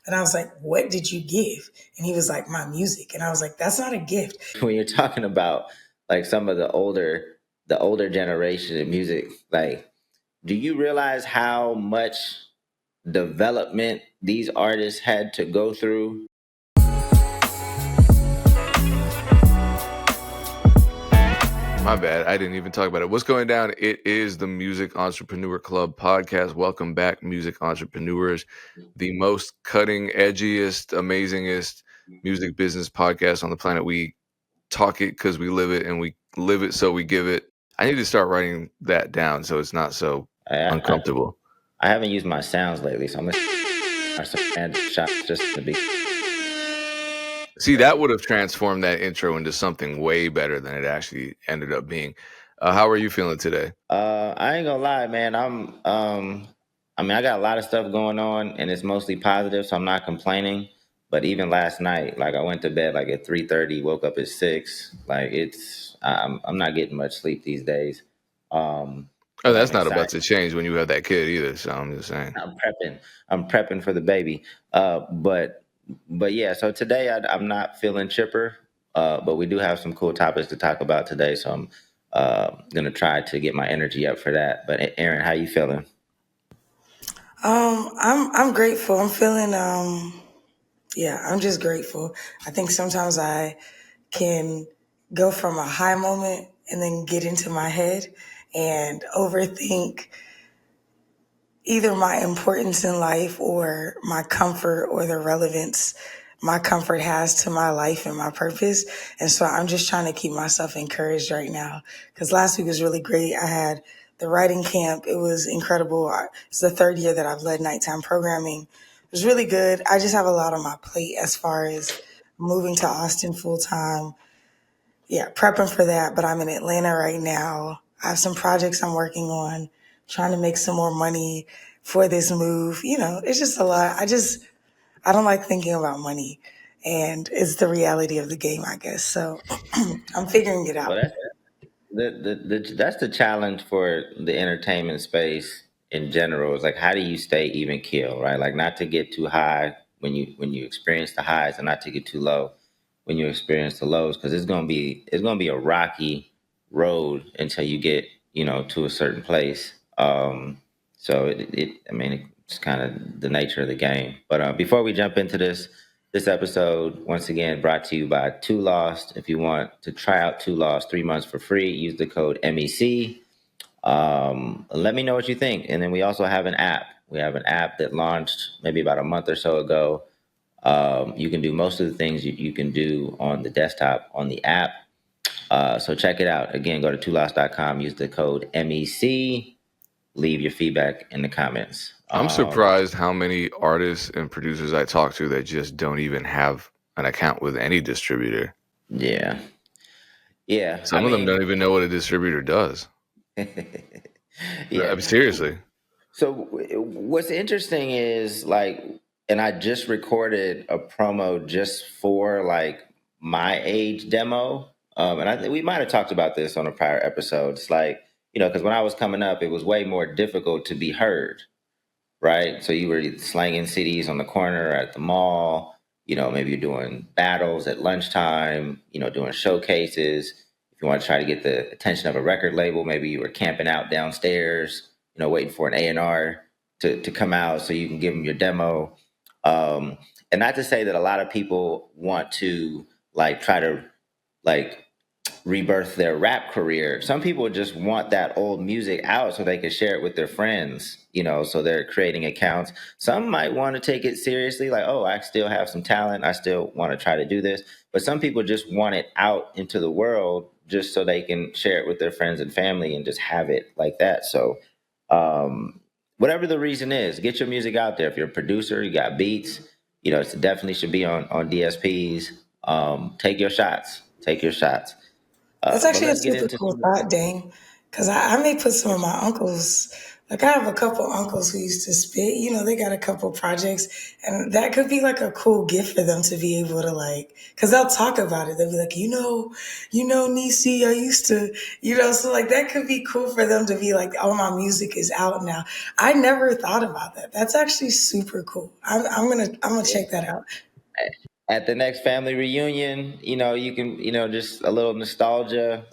And I was like, what did you give? And he was like, my music. And I was like, that's not a gift. When you're talking about like some of the older generation of music, like, do you realize how much development these artists had to go through? My bad. I didn't even talk about it. What's going down? It is the Music Entrepreneur Club podcast. Welcome back, music entrepreneurs. The most cutting, edgiest, amazingest music business podcast on the planet. We talk it because we live it, and we live it so we give it. I need to start writing that down so it's not so uncomfortable. I haven't used my sounds lately, so I'm gonna and shots just to be. See, that would have transformed that intro into something way better than it actually ended up being. How are you feeling today? I ain't gonna lie, man. I got a lot of stuff going on, and it's mostly positive, so I'm not complaining. But even last night, like I went to bed like at 3:30, woke up at 6. Like I'm not getting much sleep these days. Oh, But I'm that's not excited. about to change when you have that kid either. So I'm just saying. I'm prepping for the baby. But yeah. So today I'm not feeling chipper. But we do have some cool topics to talk about today. So I'm gonna try to get my energy up for that. But Erinn, how you feeling? I'm grateful. I'm feeling yeah, I'm just grateful. I think sometimes I can go from a high moment and then get into my head and overthink either my importance in life or my comfort or the relevance my comfort has to my life and my purpose. And so I'm just trying to keep myself encouraged right now because last week was really great. I had the writing camp. It was incredible. It's the third year that I've led nighttime programming. It was really good. I just have a lot on my plate as far as moving to Austin full time. Yeah, prepping for that, but I'm in Atlanta right now. I have some projects I'm working on, trying to make some more money for this move. You know, it's just a lot. I don't like thinking about money, and it's the reality of the game, I guess. So I'm figuring it out. Well, that's the challenge for the entertainment space in general. Is like, how do you stay even keel, right? Like, not to get too high when you experience the highs, and not to get too low when you experience the lows, because it's gonna be a rocky road until you get to a certain place. So it's kind of the nature of the game. But before we jump into this episode, once again, brought to you by Two Lost. If you want to try out Two Lost 3 months for free, use the code MEC. Let me know what you think. And then we also have an app. We have an app that launched maybe about a month or so ago. You can do most of the things you can do on the desktop on the app. So check it out. Again, go to twolost.com, use the code MEC, leave your feedback in the comments. I'm surprised how many artists and producers I talk to that just don't even have an account with any distributor. Yeah. Yeah. Some of them don't even know what a distributor does. Yeah. Seriously. So what's interesting is like, and I just recorded a promo just for like my age demo. And I think we might have talked about this on a prior episode. It's like, because when I was coming up, it was way more difficult to be heard, right? So you were slanging CDs on the corner or at the mall, maybe you're doing battles at lunchtime, doing showcases. If you want to try to get the attention of a record label, maybe you were camping out downstairs, waiting for an A&R to come out so you can give them your demo. And not to say that a lot of people want to like try to like rebirth their rap career. Some people just want that old music out so they can share it with their friends, so they're creating accounts. Some might want to take it seriously, like, oh, I still have some talent. I still want to try to do this. But some people just want it out into the world just so they can share it with their friends and family and just have it like that. So, whatever the reason is, get your music out there. If you're a producer, you got beats, it definitely should be on DSPs. Take your shots. Take your shots. That's But actually a let's get super into cool some. thought, Dane, because I may put some of my uncles, Like I have a couple uncles who used to spit, they got a couple projects and that could be like a cool gift for them to be able to like, cause they'll talk about it. They'll be like, Nisi, I used to, so like that could be cool for them to be like, oh, my music is out now. I never thought about that. That's actually super cool. I'm gonna check that out. At the next family reunion, you can, just a little nostalgia,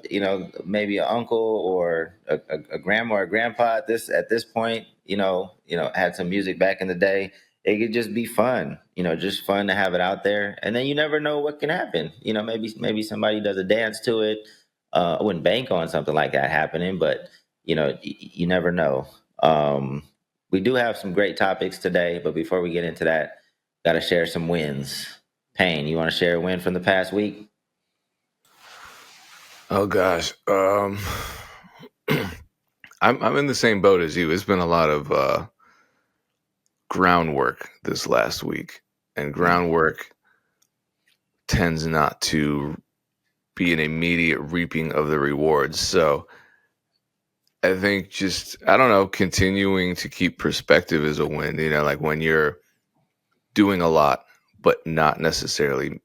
maybe an uncle or a grandma or grandpa at this point, had some music back in the day. It could just be fun, just fun to have it out there. And then you never know what can happen. Maybe somebody does a dance to it. I wouldn't bank on something like that happening, but you never know. We do have some great topics today, but before we get into that, got to share some wins. Payne, you want to share a win from the past week? Oh gosh, I'm in the same boat as you. It's been a lot of groundwork this last week, and groundwork tends not to be an immediate reaping of the rewards. So I think I don't know, continuing to keep perspective is a win. Like when you're doing a lot, but not necessarily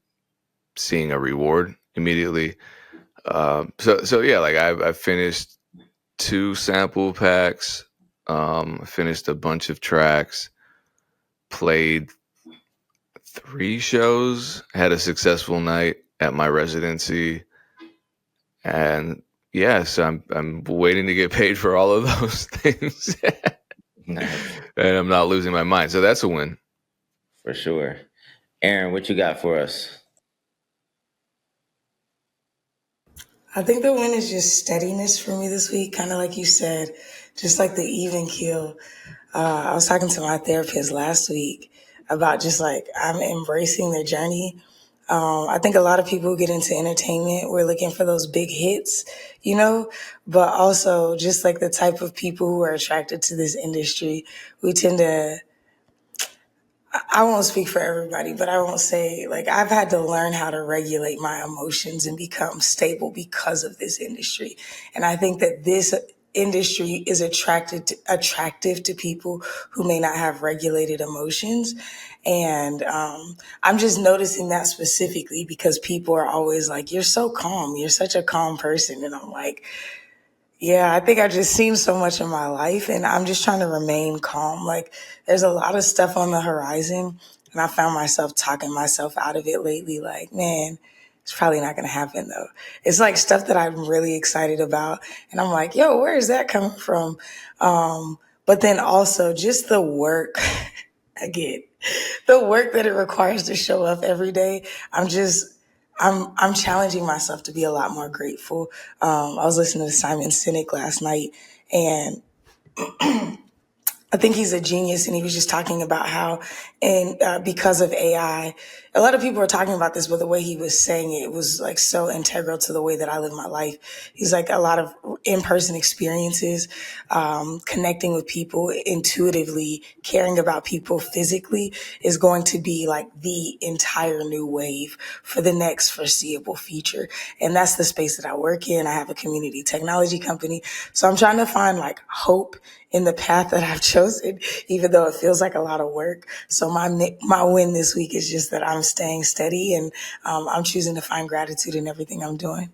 seeing a reward immediately. So yeah, like I finished 2 sample packs, finished a bunch of tracks, played 3 shows, had a successful night at my residency, and yes, I'm waiting to get paid for all of those things, Nice. and I'm not losing my mind. So that's a win. For sure. Erinn, what you got for us? I think the win is just steadiness for me this week, kind of like you said, just like the even keel. I was talking to my therapist last week about just like I'm embracing the journey. I think a lot of people who get into entertainment, we're looking for those big hits, but also just like the type of people who are attracted to this industry, we tend to, I won't speak for everybody, but I won't say like I've had to learn how to regulate my emotions and become stable because of this industry. And I think that this industry is attractive to people who may not have regulated emotions. And I'm just noticing that specifically because people are always like, you're so calm. You're such a calm person. And I'm like, yeah, I think I've just seen so much in my life and I'm just trying to remain calm. Like there's a lot of stuff on the horizon and I found myself talking myself out of it lately. Like, man, it's probably not going to happen though. It's like stuff that I'm really excited about. And I'm like, yo, where is that coming from? But then also just the work again, the work that it requires to show up every day. I'm challenging myself to be a lot more grateful. I was listening to Simon Sinek last night, and I think he's a genius, and he was just talking about how, and because of AI, a lot of people are talking about this, but the way he was saying it was like so integral to the way that I live my life. He's like a lot of in-person experiences, connecting with people intuitively, caring about people physically is going to be like the entire new wave for the next foreseeable future. And that's the space that I work in. I have a community technology company. So I'm trying to find like hope in the path that I've chosen, even though it feels like a lot of work. So my win this week is just that I'm staying steady and I'm choosing to find gratitude in everything I'm doing.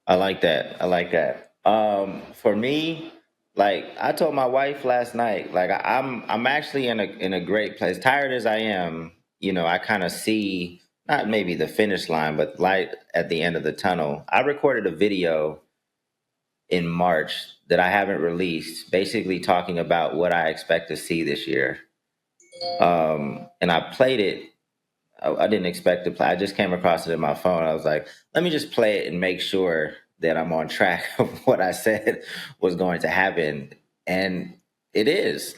I like that. I like that. For me, like I told my wife last night, like I'm actually in a great place. Tired as I am, I kind of see not maybe the finish line, but light at the end of the tunnel. I recorded a video in March that I haven't released, basically talking about what I expect to see this year. And I played it. I didn't expect to play. I just came across it in my phone. I was like, let me just play it and make sure that I'm on track of what I said was going to happen. And it is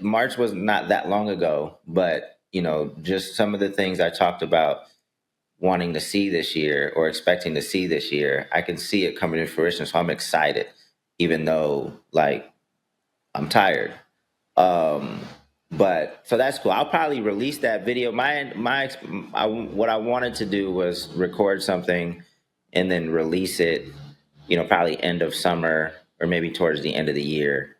March was not that long ago, but just some of the things I talked about wanting to see this year or expecting to see this year, I can see it coming to fruition. So I'm excited, even though like I'm tired. Um, but so that's cool. I'll probably release that video. What I wanted to do was record something and then release it. Probably end of summer, or maybe towards the end of the year,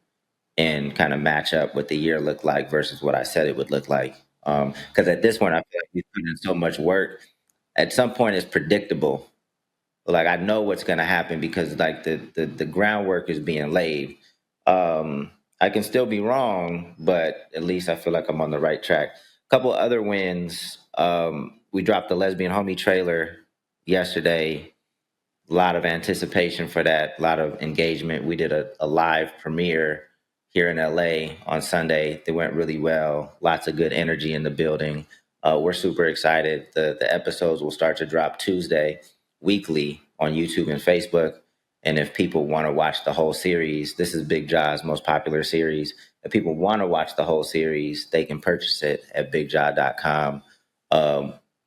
and kind of match up what the year looked like versus what I said it would look like. Because at this point, I feel like we put in so much work. At some point, it's predictable. Like I know what's going to happen because like the groundwork is being laid. I can still be wrong, but at least I feel like I'm on the right track. A couple other wins. We dropped the Lesbian Homie trailer yesterday. A lot of anticipation for that, a lot of engagement. We did a live premiere here in LA on Sunday. They went really well. Lots of good energy in the building. We're super excited. The episodes will start to drop Tuesday weekly on YouTube and Facebook. And if people want to watch the whole series, this is Big Jaw's most popular series. If people want to watch the whole series, they can purchase it at bigjaw.com.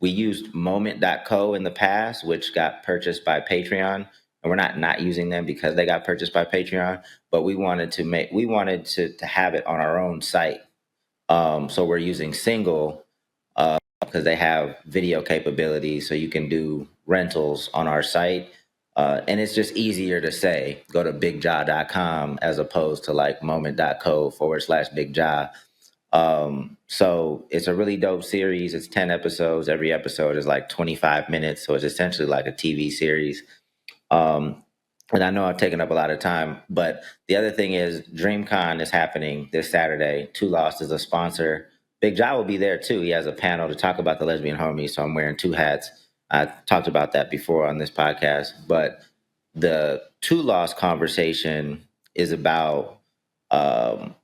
We used moment.co in the past, which got purchased by Patreon. And we're not using them because they got purchased by Patreon, but we wanted to have it on our own site. So we're using Single because they have video capabilities, so you can do rentals on our site. And it's just easier to say, go to bigjaw.com as opposed to like moment.co/bigjaw. So it's a really dope series. It's 10 episodes. Every episode is like 25 minutes. So it's essentially like a TV series. And I know I've taken up a lot of time, but the other thing is DreamCon is happening this Saturday. Two Lost is a sponsor. Big Jaw will be there too. He has a panel to talk about the lesbian homies. So I'm wearing two hats. I talked about that before on this podcast, but the Two Lost conversation is about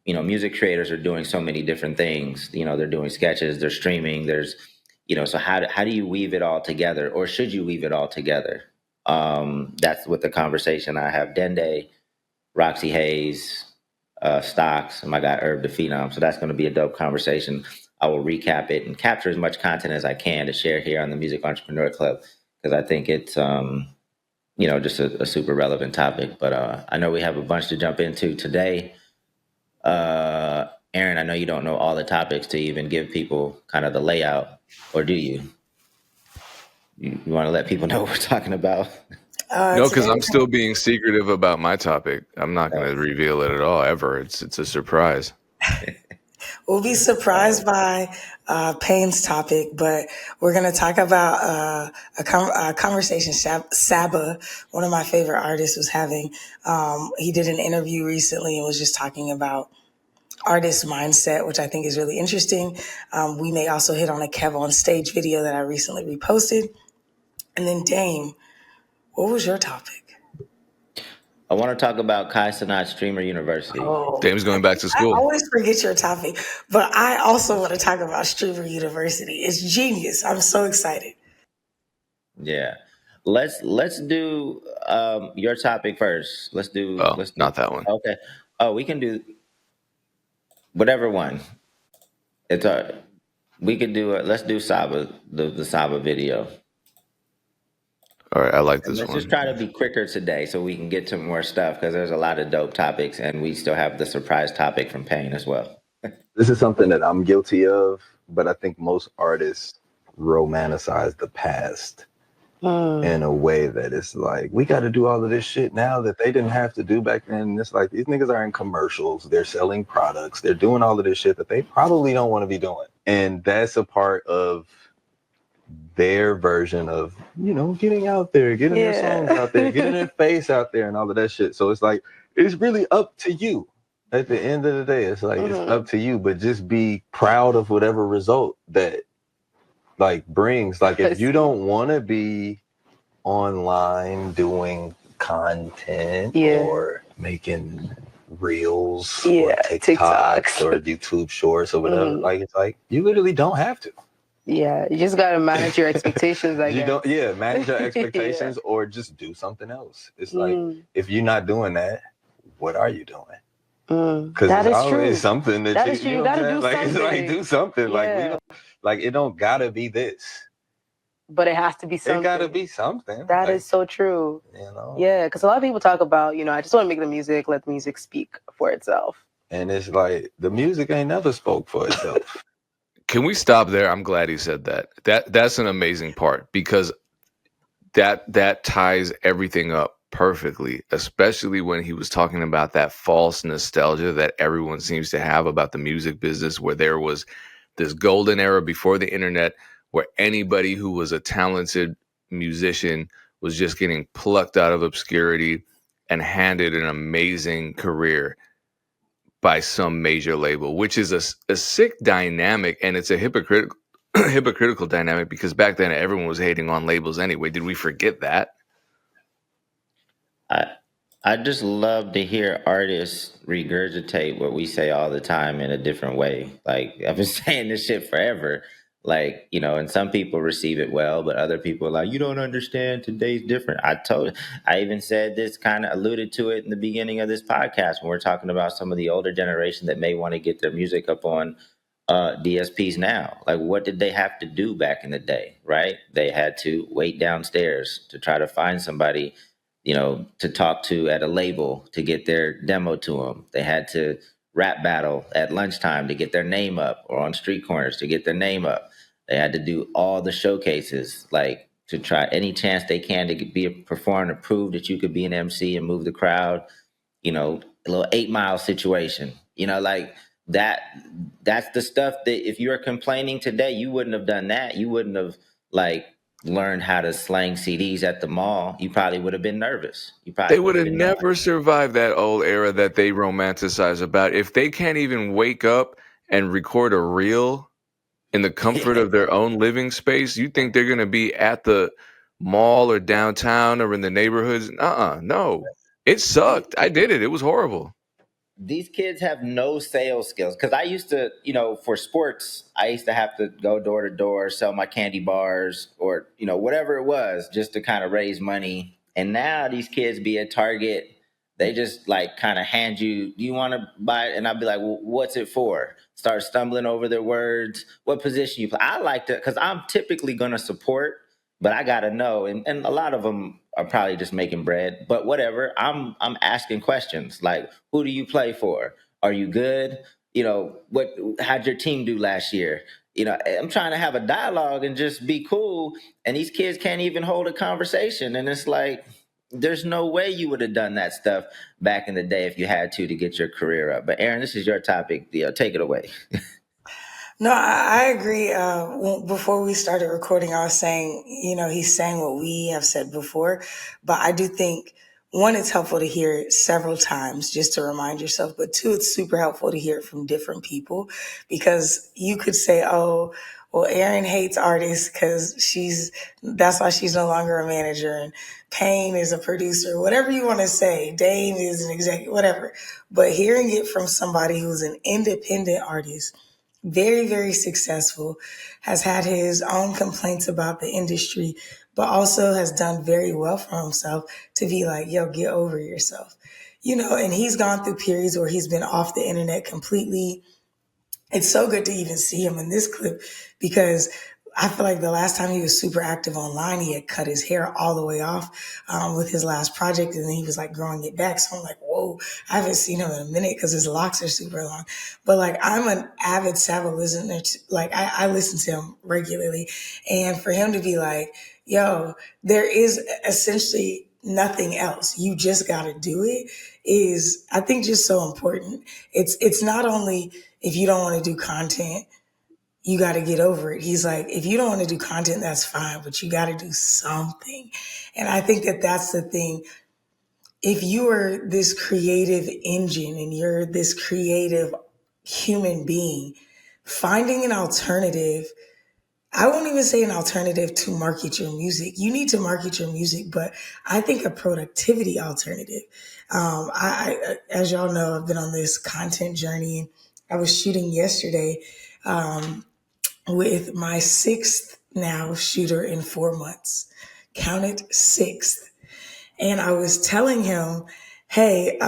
music creators are doing so many different things. They're doing sketches, they're streaming, so how do you weave it all together, or should you weave it all together? That's what the conversation. I have Dende, Roxy Hayes, Stocks, and my guy Herb the Phenom. So that's going to be a dope conversation. I will recap it and capture as much content as I can to share here on the Music Entrepreneur Club, because I think it's just a super relevant topic. But I know we have a bunch to jump into today. Erinn, I know you don't know all the topics to even give people kind of the layout, or do you? You want to let people know what we're talking about? No, because I'm still being secretive about my topic. I'm not going to reveal it at all, ever. It's a surprise. We'll be surprised by Payne's topic, but we're going to talk about a conversation Saba, one of my favorite artists, was having. He did an interview recently and was just talking about artist mindset, which I think is really interesting. We may also hit on a Kev on Stage video that I recently reposted. And then Dame, what was your topic? I want to talk about Kai Cenat Streamer University. Oh, Dame's going back to school. I always forget your topic, but I also want to talk about Streamer University. It's genius. I'm so excited. Yeah, let's do your topic first. Let's do not that one. Okay. Oh, we can do whatever one. It's we could do it. Let's do Saba, the Saba video. All right, I like this one. Let's just try to be quicker today so we can get to more stuff, because there's a lot of dope topics, and we still have the surprise topic from Payne as well. This is something that I'm guilty of, but I think most artists romanticize the past in a way that it's like, we got to do all of this shit now that they didn't have to do back then. And it's like, these niggas are in commercials, they're selling products, they're doing all of this shit that they probably don't want to be doing. And that's a part of their version of, getting out there, getting their songs out there, getting their face out there and all of that shit. So it's like, it's really up to you. At the end of the day, it's like, it's up to you, but just be proud of whatever result that brings. Like, if you don't want to be online doing content or making reels or TikToks or YouTube shorts or whatever, it's like, you literally don't have to. Yeah, you just gotta manage your expectations. Manage your expectations or just do something else. It's like, if you're not doing that, what are you doing? Because it's always something that you, true. You gotta do something. It's like, do something. It don't gotta be this, but it has to be something. It gotta be something. That is so true. Yeah, because a lot of people talk about, I just want to make the music, let the music speak for itself. And it's like, the music ain't never spoke for itself. Can we stop there? I'm glad he said that. That's an amazing part, because that ties everything up. perfectly, especially when he was talking about that false nostalgia that everyone seems to have about the music business, where there was this golden era before the internet where anybody who was a talented musician was just getting plucked out of obscurity and handed an amazing career by some major label, which is a sick dynamic, and it's a hypocritical hypocritical dynamic, because back then everyone was hating on labels anyway. Did we forget that? I I just love to hear artists regurgitate what we say all the time in a different way. Like I've been saying this shit forever. Like, and some people receive it well, but other people are like, you don't understand, today's different. I even said this, kind of alluded to it in the beginning of this podcast when we're talking about some of the older generation that may want to get their music up on DSPs now. Like, what did they have to do back in the day, right? They had to wait downstairs to try to find somebody, to talk to at a label to get their demo to them. They had to rap battle at lunchtime to get their name up, or on street corners to get their name up. They had to do all the showcases, like to try any chance they can to be a performer, to prove that you could be an MC and move the crowd. A little 8 Mile situation. Like that. That's the stuff that if you were complaining today, you wouldn't have done that. You wouldn't have like learned how to slang CDs at the mall. You probably would have been nervous. You probably They would have been never survived that old era that they romanticize about. If they can't even wake up and record a reel in the comfort of their own living space, you think they're going to be at the mall or downtown or in the neighborhoods? No. It sucked. I did it. It was horrible. These kids have no sales skills. Because I used to, for sports, I used to have to go door to door, sell my candy bars or, whatever it was, just to kind of raise money. And now these kids be at Target, they just like kind of hand you, do you want to buy it? And I'd be like, well, what's it for? Start stumbling over their words. What position you play? I like to, because I'm typically going to support, but I got to know. And a lot of them are probably just making bread, but whatever. I'm asking questions like, who do you play for? Are you good? How'd your team do last year? I'm trying to have a dialogue and just be cool. And these kids can't even hold a conversation. And it's like, there's no way you would have done that stuff back in the day if you had to get your career up. But Erinn, this is your topic. Take it away. No, I agree. Before we started recording, I was saying, he's saying what we have said before, but I do think, one, it's helpful to hear it several times just to remind yourself, but two, it's super helpful to hear it from different people, because you could say, oh, well, Erinn hates artists because that's why she's no longer a manager, and Payne is a producer, whatever you want to say, Dame is an executive, whatever. But hearing it from somebody who's an independent artist, very, very successful, has had his own complaints about the industry, but also has done very well for himself, to be like, yo, get over yourself. And he's gone through periods where he's been off the internet completely. It's so good to even see him in this clip, because I feel like the last time he was super active online, he had cut his hair all the way off with his last project, and then he was like growing it back. So I'm like, whoa, I haven't seen him in a minute because his locks are super long. But like, I'm an avid Savile listener. I listen to him regularly, and for him to be like, yo, there is essentially nothing else, you just got to do it, is, I think, just so important. It's not only, if you don't want to do content, you got to get over it. He's like, if you don't want to do content, that's fine, but you got to do something. And I think that that's the thing. If you are this creative engine and you're this creative human being, finding an alternative, I won't even say an alternative to market your music. You need to market your music, but I think a productivity alternative. As y'all know, I've been on this content journey. I was shooting yesterday with my sixth now shooter in 4 months. Count it, sixth. And I was telling him, hey,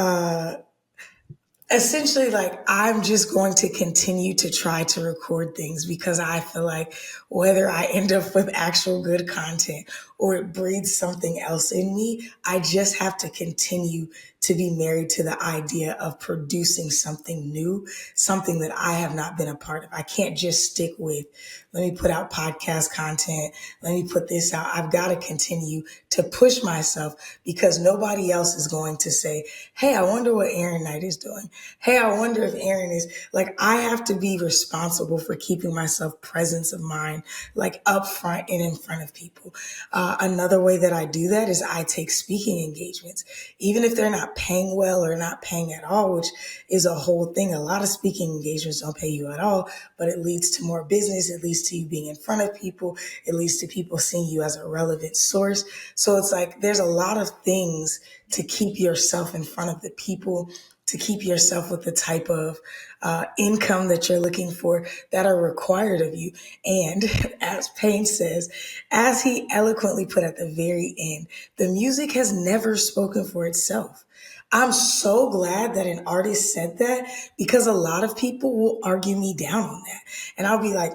essentially, like, I'm just going to continue to try to record things, because I feel like whether I end up with actual good content or it breeds something else in me, I just have to continue to be married to the idea of producing something new, something that I have not been a part of. I can't just stick with, let me put out podcast content, let me put this out. I've got to continue to push myself because nobody else is going to say, hey, I wonder what Erinn Knight is doing. Hey, I wonder if Erinn is like, I have to be responsible for keeping myself presence of mind, like up front and in front of people. Another way that I do that is I take speaking engagements, even if they're not paying well or not paying at all, which is a whole thing. A lot of speaking engagements don't pay you at all, but it leads to more business. It leads to you being in front of people. It leads to people seeing you as a relevant source. So it's like there's a lot of things to keep yourself in front of the people, to keep yourself with the type of income that you're looking for that are required of you. And as Payne says, as he eloquently put at the very end, the music has never spoken for itself. I'm so glad that an artist said that because a lot of people will argue me down on that. And I'll be like,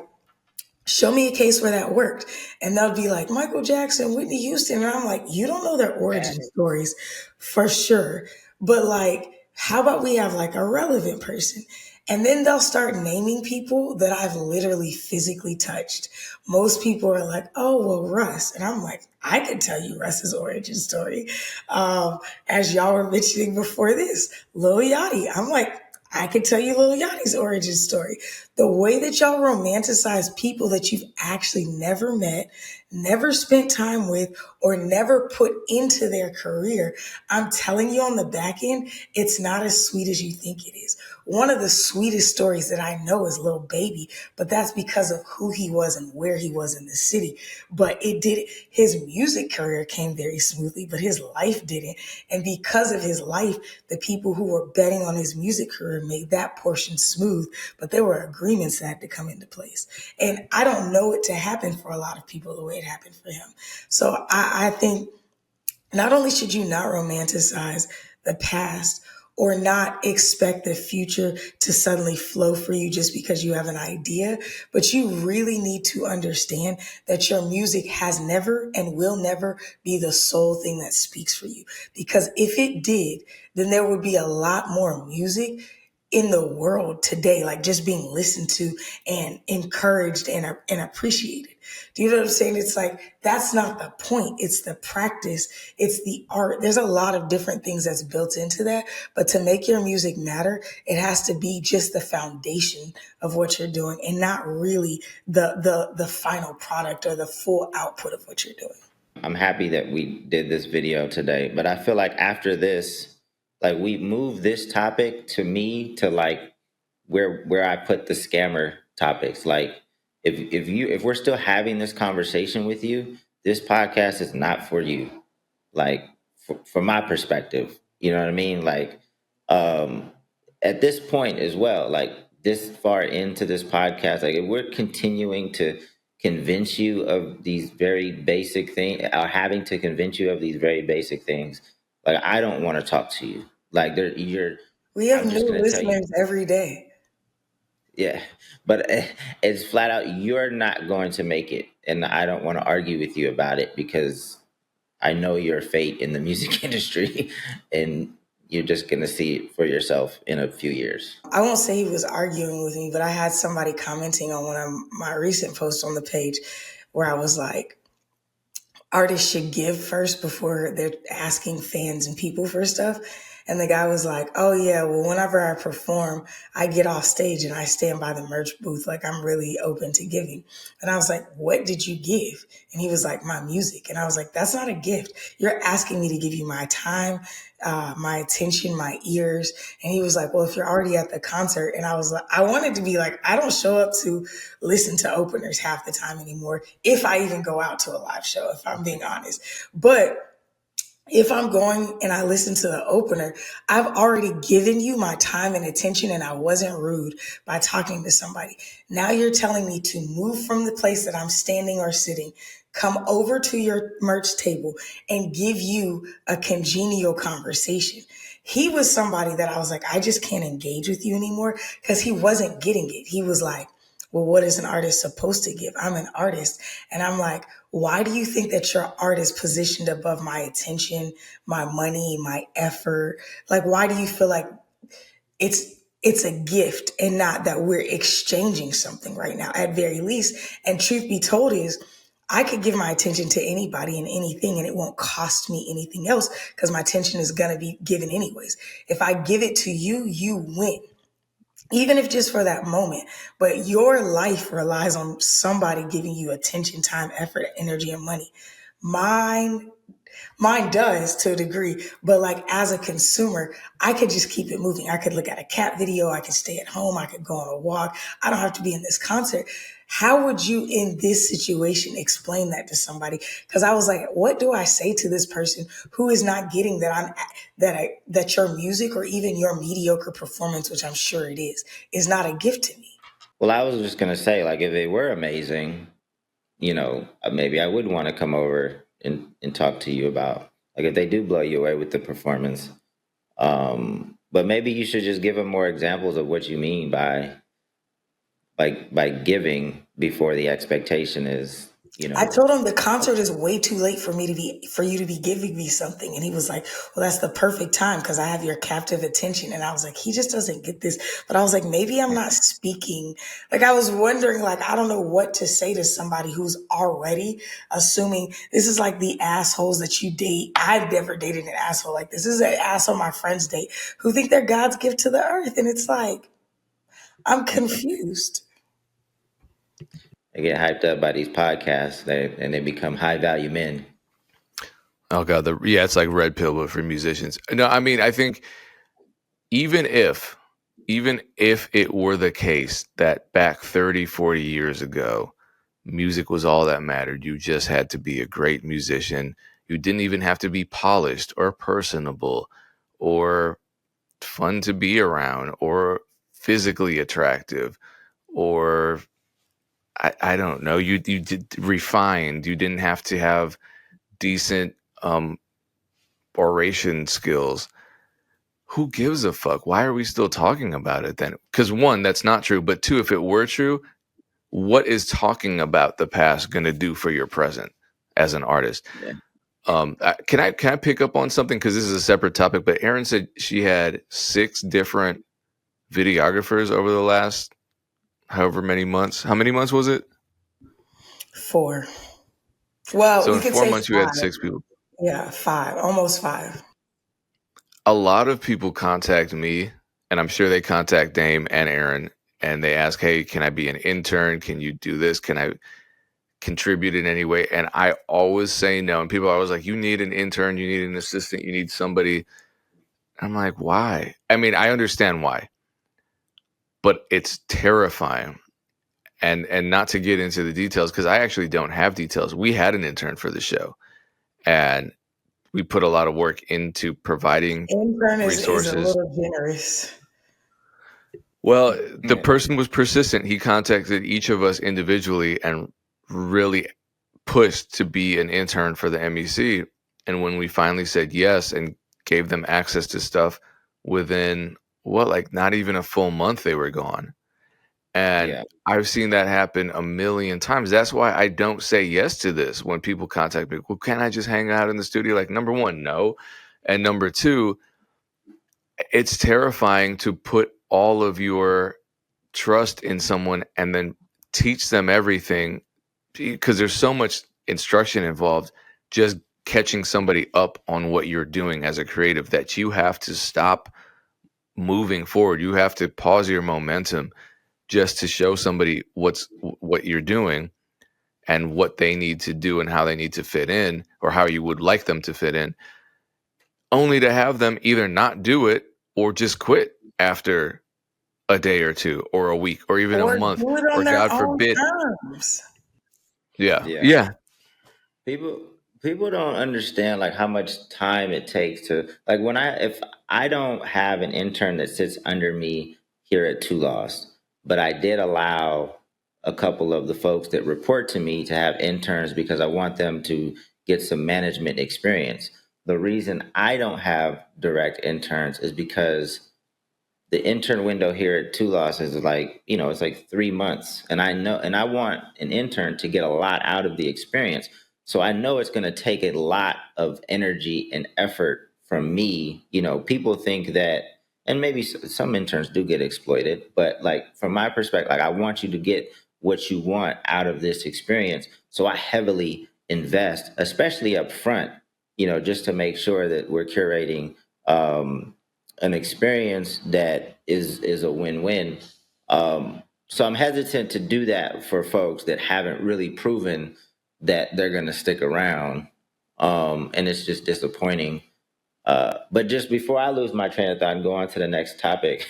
show me a case where that worked. And they'll be like, Michael Jackson, Whitney Houston. And I'm like, you don't know their origin stories for sure. But like, how about we have like a relevant person? And then they'll start naming people that I've literally physically touched. Most people are like, oh, well, Russ. And I'm like, I could tell you Russ's origin story. As y'all were mentioning before this, Lil Yachty. I'm like, I could tell you Lil Yachty's origin story. The way that y'all romanticize people that you've actually never met, never spent time with, or never put into their career, I'm telling you on the back end, it's not as sweet as you think it is. One of the sweetest stories that I know is Lil Baby, but that's because of who he was and where he was in the city. But his music career came very smoothly, but his life didn't. And because of his life, the people who were betting on his music career made that portion smooth, but there were agreements that had to come into place. And I don't know it to happen for a lot of people the way it happened for him. So I think not only should you not romanticize the past or not expect the future to suddenly flow for you just because you have an idea, but you really need to understand that your music has never and will never be the sole thing that speaks for you. Because if it did, then there would be a lot more music in the world today, like just being listened to and encouraged and appreciated. Do you know what I'm saying? It's like, that's not the point. It's the practice. It's the art. There's a lot of different things that's built into that. But to make your music matter, it has to be just the foundation of what you're doing and not really the final product or the full output of what you're doing. I'm happy that we did this video today, but I feel like after this, like we moved this topic to me to like where I put the scammer topics. Like if we're still having this conversation with you, this podcast is not for you. Like from my perspective, you know what I mean? Like at this point as well, like this far into this podcast, like if we're continuing to convince you of these very basic things, or having to convince you of these very basic things, like I don't want to talk to you. Like We have I'm just new gonna tell you. listeners every day. Yeah, but it's flat out, you're not going to make it. And I don't want to argue with you about it because I know your fate in the music industry and you're just going to see it for yourself in a few years. I won't say he was arguing with me, but I had somebody commenting on one of my recent posts on the page where I was like, artists should give first before they're asking fans and people for stuff. And the guy was like, oh yeah, well, whenever I perform, I get off stage and I stand by the merch booth. Like I'm really open to giving. And I was like, what did you give? And he was like, my music. And I was like, that's not a gift. You're asking me to give you my time, my attention, my ears. And he was like, well, if you're already at the concert. And I was like, I wanted to be like, I don't show up to listen to openers half the time anymore. If I even go out to a live show, if I'm being honest. But if I'm going and I listen to the opener, I've already given you my time and attention and I wasn't rude by talking to somebody. Now you're telling me to move from the place that I'm standing or sitting, come over to your merch table and give you a congenial conversation. He was somebody that I was like, I just can't engage with you anymore because he wasn't getting it. He was like, well, what is an artist supposed to give? I'm an artist. And I'm like, why do you think that your art is positioned above my attention, my money, my effort? Like, why do you feel like it's a gift and not that we're exchanging something right now at very least? And truth be told is I could give my attention to anybody and anything and it won't cost me anything else because my attention is going to be given anyways. If I give it to you, you win. Even if just for that moment, but your life relies on somebody giving you attention, time, effort, energy, and money. Mine Mine does to a degree, but like as a consumer, I could just keep it moving. I could look at a cat video. I could stay at home. I could go on a walk. I don't have to be in this concert. How would you in this situation explain that to somebody? Because I was like, what do I say to this person who is not getting that your music or even your mediocre performance, which I'm sure it is not a gift to me? Well, I was just gonna say, like, if they were amazing, maybe I would want to come over and talk to you about, like, if they do blow you away with the performance. But maybe you should just give them more examples of what you mean by giving before the expectation is, I told him the concert is way too late for you to be giving me something. And he was like, well, that's the perfect time because I have your captive attention. And I was like, he just doesn't get this. But I was like, maybe I'm not speaking. Like I was wondering, like, I don't know what to say to somebody who's already assuming this is like the assholes that you date. I've never dated an asshole like this. This is an asshole my friends date who think they're God's gift to the earth. And it's like, I'm confused. they get hyped up by these podcasts and they become high value men. Oh God, it's like red pill, but for musicians. No, I mean, I think even if it were the case that back 30, 40 years ago, music was all that mattered. You just had to be a great musician. You didn't even have to be polished or personable or fun to be around or physically attractive or I don't know. You did refined. You didn't have to have decent oration skills. Who gives a fuck? Why are we still talking about it then? Because one, that's not true. But two, if it were true, what is talking about the past going to do for your present as an artist? Yeah. Can I pick up on something? Because this is a separate topic. But Erinn said she had 6 different videographers over the last however many months. How many months was it? 4. Well, So you in could 4 say months, you had 5. 6 people. Yeah, 5, almost 5. A lot of people contact me, and I'm sure they contact Dame and Erinn, and they ask, hey, can I be an intern? Can you do this? Can I contribute in any way? And I always say no. And people are always like, you need an intern, you need an assistant, you need somebody. I'm like, why? I mean, I understand why, but it's terrifying. And not to get into the details, because I actually don't have details. We had an intern for the show, and we put a lot of work into providing Intern is a resources. little generous. Well, the person was persistent. He contacted each of us individually and really pushed to be an intern for the MEC. And when we finally said yes and gave them access to stuff, within not even a full month, they were gone. And I've seen that happen a million times. That's why I don't say yes to this when people contact me. Well, can I just hang out in the studio? Like, number one, no. And number two, it's terrifying to put all of your trust in someone and then teach them everything, because there's so much instruction involved. Just catching somebody up on what you're doing as a creative, that you have to stop moving forward. You have to pause your momentum just to show somebody what you're doing and what they need to do and how they need to fit in, or how you would like them to fit in, only to have them either not do it or just quit after a day or two or a week or even a month, do it on or their God own forbid. terms. Yeah. People don't understand like how much time it takes to, like, if I don't have an intern that sits under me here at Two Lost, but I did allow a couple of the folks that report to me to have interns because I want them to get some management experience. The reason I don't have direct interns is because the intern window here at Two Loss is like, it's like 3 months. And I want an intern to get a lot out of the experience. So I know it's going to take a lot of energy and effort from me. People think that, and maybe some interns do get exploited, but like from my perspective, like I want you to get what you want out of this experience. So I heavily invest, especially up front, just to make sure that we're curating, an experience that is a win-win. So I'm hesitant to do that for folks that haven't really proven that they're going to stick around, and it's just disappointing. But just before I lose my train of thought and go on to the next topic,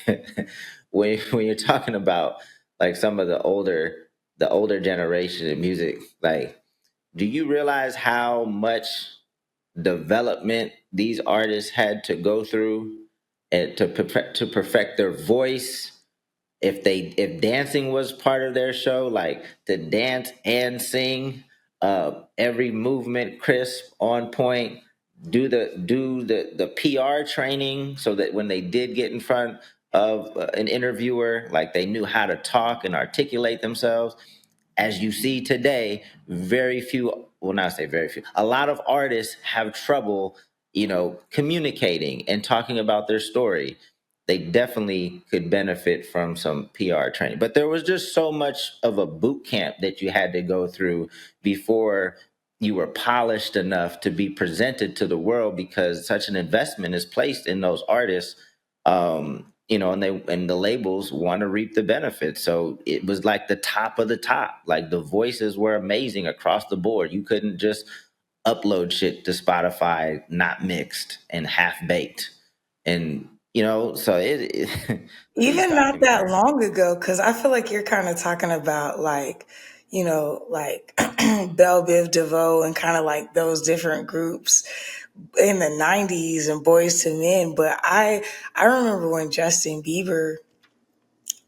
when you're talking about like some of the older generation of music, like, do you realize how much development these artists had to go through and to perfect their voice? If dancing was part of their show, like to dance and sing, every movement crisp, on point, do the PR training so that when they did get in front of an interviewer, like they knew how to talk and articulate themselves. As you see today, very few, well, not say very few, a lot of artists have trouble, communicating and talking about their story. They definitely could benefit from some PR training. But there was just so much of a boot camp that you had to go through before you were polished enough to be presented to the world, because such an investment is placed in those artists. And the labels want to reap the benefits. So it was like the top of the top. Like the voices were amazing across the board. You couldn't just upload shit to Spotify not mixed and half baked. And so it's Even not starting to that hurt. long ago, because I feel like you're kind of talking about like, like Belle Biv DeVoe and kind of like those different groups in the 90s and Boys to Men. But I remember when Justin Bieber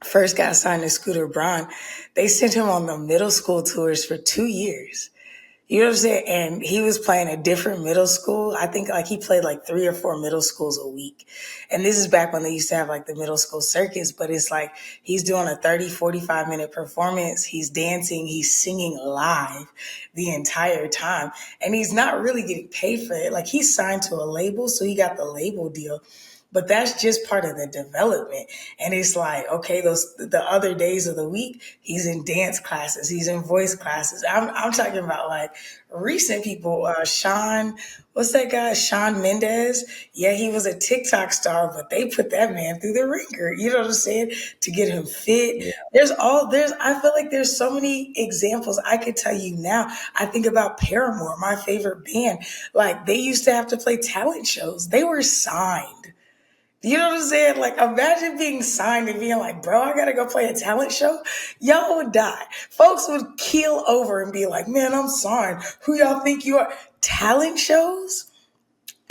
first got signed to Scooter Braun, they sent him on the middle school tours for 2 years. You know what I'm saying? And he was playing a different middle school. I think like he played like 3 or 4 middle schools a week. And this is back when they used to have like the middle school circus, but it's like he's doing a 30, 45-minute performance. He's dancing, he's singing live the entire time. And he's not really getting paid for it. Like he's signed to a label, so he got the label deal. But that's just part of the development. And it's like, okay, the other days of the week, he's in dance classes, he's in voice classes. I'm talking about like recent people. Sean, what's that guy? Sean Mendez. Yeah, he was a TikTok star, but they put that man through the ringer. You know what I'm saying? To get him fit. Yeah. I feel like there's so many examples I could tell you now. I think about Paramore, my favorite band. Like they used to have to play talent shows. They were signed. You know what I'm saying? Like, imagine being signed and being like, bro, I gotta go play a talent show. Y'all would die. Folks would keel over and be like, man, I'm signed. Who y'all think you are? Talent shows?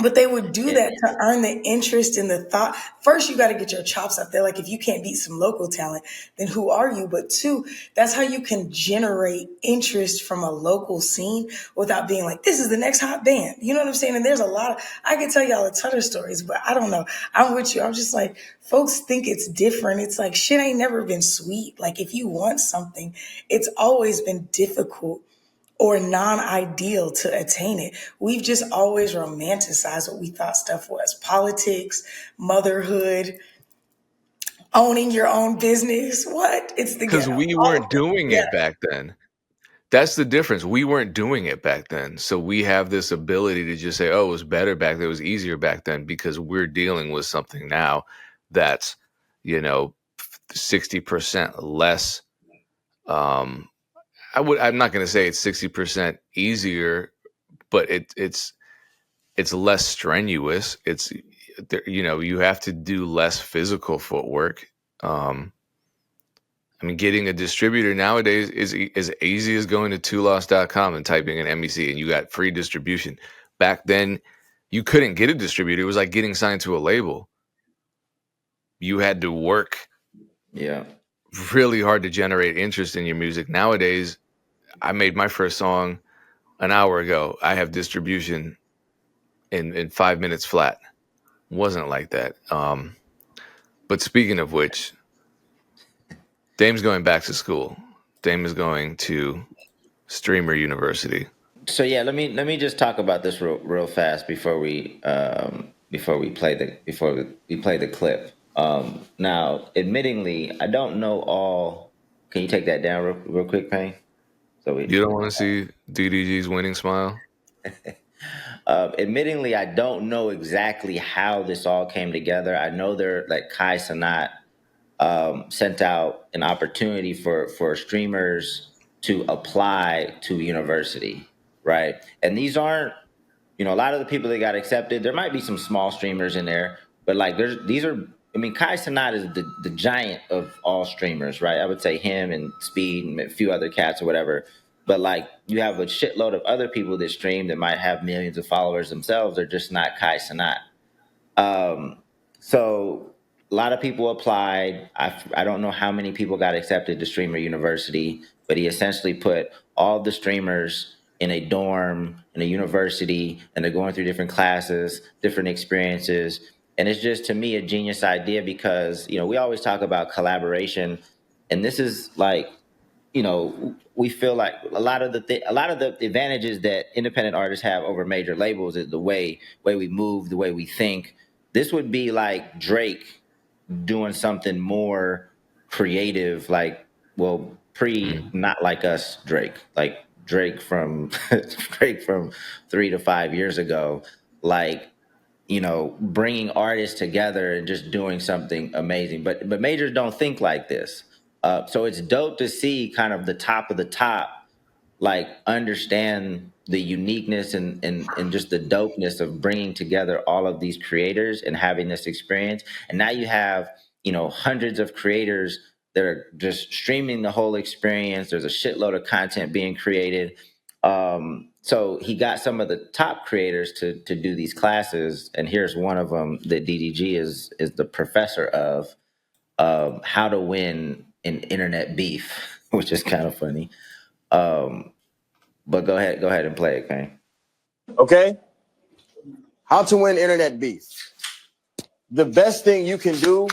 But they would do Yeah. that to earn the interest and the thought. First, you got to get your chops up there. Like, if you can't beat some local talent, then who are you? But two, that's how you can generate interest from a local scene without being like, this is the next hot band. You know what I'm saying? And there's a lot of, I can tell y'all a ton of stories, but I don't know. I'm with you. I'm just like, folks think it's different. It's like, shit ain't never been sweet. Like, if you want something, it's always been difficult or non-ideal to attain it. We've just always romanticized what we thought stuff was. Politics, motherhood, owning your own business. What? It's the Because ghetto. we All of weren't it. doing Yeah. it back then. That's the difference. We weren't doing it back then. So we have this ability to just say, oh, it was better back then. It was easier back then because we're dealing with something now that's, 60% less. I'm not going to say it's 60% easier, but it's less strenuous. You have to do less physical footwork. Getting a distributor nowadays is as easy as going to twoloss.com and typing in MEC and you got free distribution. Back then, you couldn't get a distributor. It was like getting signed to a label. You had to work Yeah. really hard to generate interest in your music. Nowadays, I made my first song an hour ago. I have distribution in 5 minutes flat. Wasn't like that. But speaking of which, Dame's going back to school. Dame is going to Streamer University. So yeah, let me just talk about this real fast before we play the clip. Now, admittingly, I don't know all. Can you take that down real quick, Payne? You don't want to see DDG's winning smile? Admittingly, I don't know exactly how this all came together. I know Kai Cenat sent out an opportunity for streamers to apply to university, right? And these aren't, a lot of the people that got accepted. There might be some small streamers in there, but Kai Cenat is the giant of all streamers, right? I would say him and Speed and a few other cats or whatever. But you have a shitload of other people that stream that might have millions of followers themselves. They're just not Kai Cenat. So a lot of people applied. I don't know how many people got accepted to Streamer University, but he essentially put all the streamers in a dorm, in a university, and they're going through different classes, different experiences. And it's just, to me, a genius idea because, we always talk about collaboration, and this is we feel like a lot of the advantages that independent artists have over major labels is the way we move, the way we think. This would be like Drake doing something more creative, not like us Drake, like Drake from Drake from 3 to 5 years ago, bringing artists together and just doing something amazing. But majors don't think like this. So it's dope to see kind of the top of the top, understand the uniqueness and just the dopeness of bringing together all of these creators and having this experience. And now you have, hundreds of creators that are just streaming the whole experience. There's a shitload of content being created. So he got some of the top creators to do these classes. And here's one of them that DDG is the professor of how to win an internet beef, which is kind of funny. But go ahead and play it, man. Okay? How to win internet beef. The best thing you can do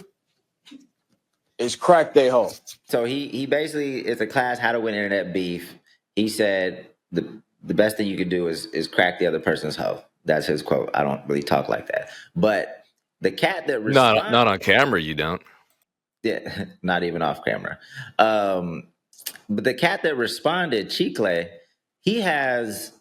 is crack their hoe. So he basically, it's a class, how to win internet beef. He said the best thing you could do is crack the other person's hoe. That's his quote. I don't really talk like that. But the cat that responded, not on camera, you don't. Yeah, not even off camera. But the cat that responded, Chicle, he has,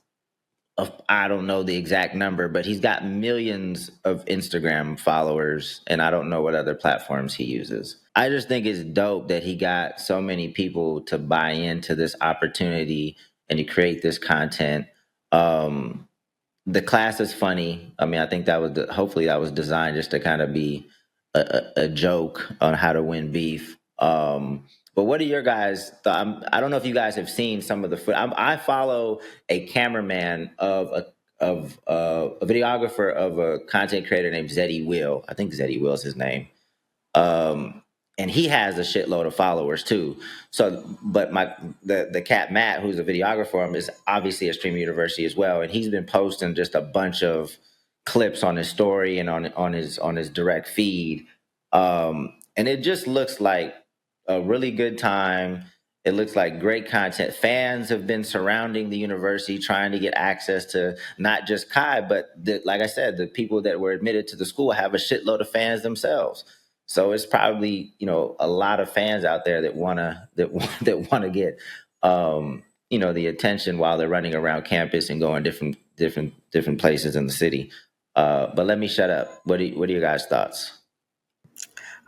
I don't know the exact number, but he's got millions of Instagram followers, and I don't know what other platforms he uses. I just think it's dope that he got so many people to buy into this opportunity and to create this content. The class is funny. I mean, I think hopefully that was designed just to kind of be a joke on how to win beef. But what are your guys' thoughts? I don't know if you guys have seen some of the footage. I follow a cameraman of a videographer of a content creator named Zeddy Will. I think Zeddy Will is his name. And he has a shitload of followers too. So, but the cat Matt, who's a videographer, is obviously a Streamer University as well, and he's been posting just a bunch of clips on his story and on his direct feed, and it just looks like a really good time. It looks like great content. Fans have been surrounding the university trying to get access to not just Kai, but like I said, the people that were admitted to the school have a shitload of fans themselves. So it's probably, a lot of fans out there that want to get, the attention while they're running around campus and going different places in the city. But let me shut up. What are your guys' thoughts?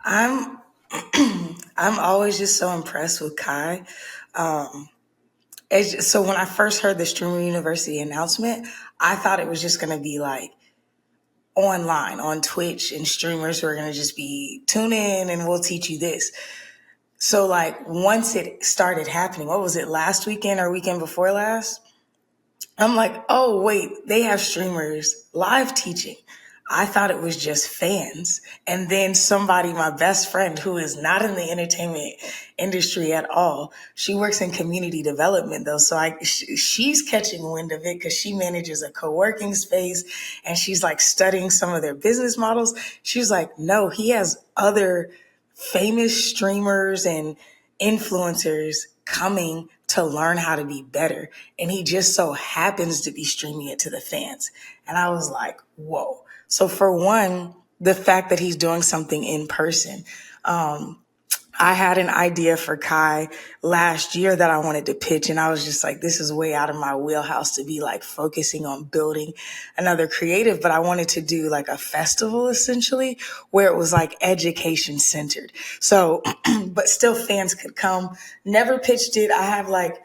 I'm always just so impressed with Kai. So when I first heard the Streamer University announcement, I thought it was just going to be like online on Twitch, and streamers who are going to just be tune in and we'll teach you this. So once it started happening, what was it, last weekend or weekend before last? I'm like, oh wait, they have streamers live teaching. I thought it was just fans. And then somebody, my best friend, who is not in the entertainment industry at all, she works in community development though. So she's catching wind of it because she manages a co-working space and she's like studying some of their business models. She's like, no, he has other famous streamers and influencers coming to learn how to be better. And he just so happens to be streaming it to the fans. And I was like, whoa. So for one, the fact that he's doing something in person, I had an idea for Kai last year that I wanted to pitch, and I was just like, this is way out of my wheelhouse to be like focusing on building another creative, but I wanted to do like a festival essentially where it was like education centered. So, but still fans could come. Never pitched it. I have like,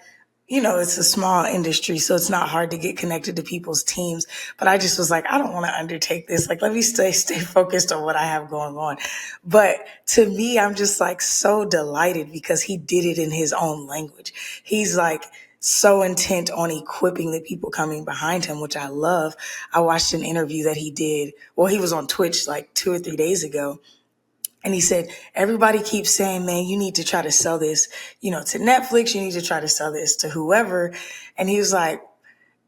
it's a small industry, so it's not hard to get connected to people's teams. But I just was like, I don't want to undertake this. Like, let me stay focused on what I have going on. But to me, I'm just like so delighted because he did it in his own language. He's like so intent on equipping the people coming behind him, which I love. I watched an interview that he did. Well, he was on Twitch like 2 or 3 days ago. And he said, everybody keeps saying, man, you need to try to sell this, to Netflix. You need to try to sell this to whoever. And he was like,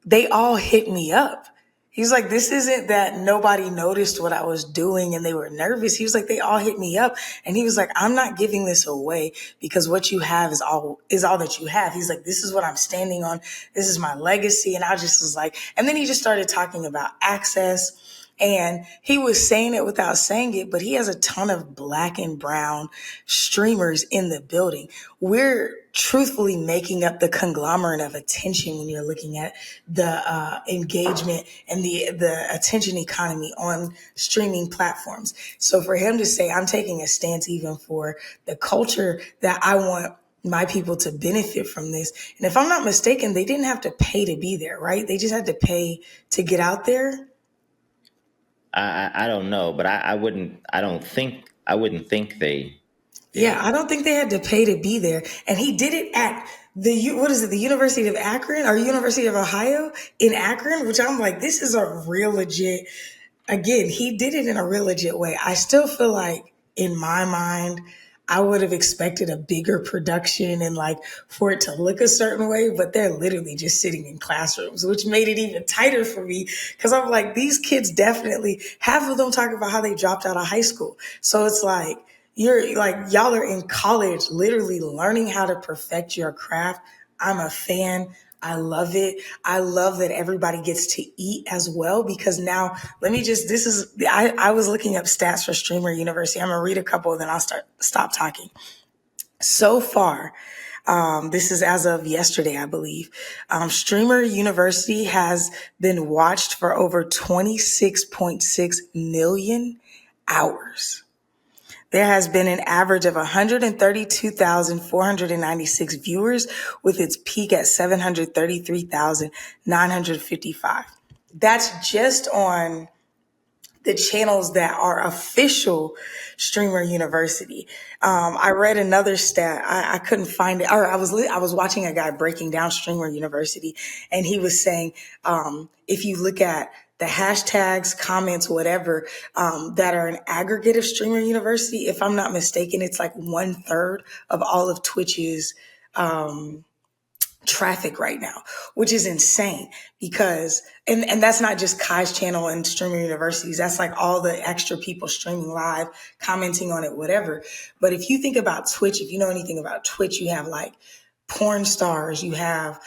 they all hit me up. He's like, this isn't that nobody noticed what I was doing and they were nervous. He was like, they all hit me up. And he was like, I'm not giving this away because what you have is all that you have. He's like, this is what I'm standing on. This is my legacy. And I just was like, and then he just started talking about access. And he was saying it without saying it, but he has a ton of black and brown streamers in the building. We're truthfully making up the conglomerate of attention when you're looking at the engagement and the attention economy on streaming platforms. So for him to say, I'm taking a stance even for the culture that I want my people to benefit from this. And if I'm not mistaken, they didn't have to pay to be there, right? They just had to pay to get out there. I don't know, but I wouldn't think they did. Yeah, I don't think they had to pay to be there. And he did it at the University of Akron or University of Ohio in Akron, which I'm like, this is a real legit, again, he did it in a real legit way. I still feel like in my mind, I would have expected a bigger production and like for it to look a certain way, but they're literally just sitting in classrooms, which made it even tighter for me because I'm like, these kids definitely, half of them talk about how they dropped out of high school. So it's like, y'all are in college, literally learning how to perfect your craft. I'm a fan. I love it. I love that everybody gets to eat as well because now I was looking up stats for Streamer University. I'm going to read a couple, then I'll stop talking. So far, this is as of yesterday, I believe. Streamer University has been watched for over 26.6 million hours. There has been an average of 132,496 viewers with its peak at 733,955. That's just on the channels that are official Streamer University. I read another stat. I couldn't find it. Or I was watching a guy breaking down Streamer University, and he was saying, if you look at the hashtags, comments, whatever, that are an aggregate of Streamer University, if I'm not mistaken, it's like 1/3 of all of Twitch's traffic right now, which is insane because, and that's not just Kai's channel and Streamer Universities. That's like all the extra people streaming live, commenting on it, whatever. But if you think about Twitch, if you know anything about Twitch, you have like porn stars, you have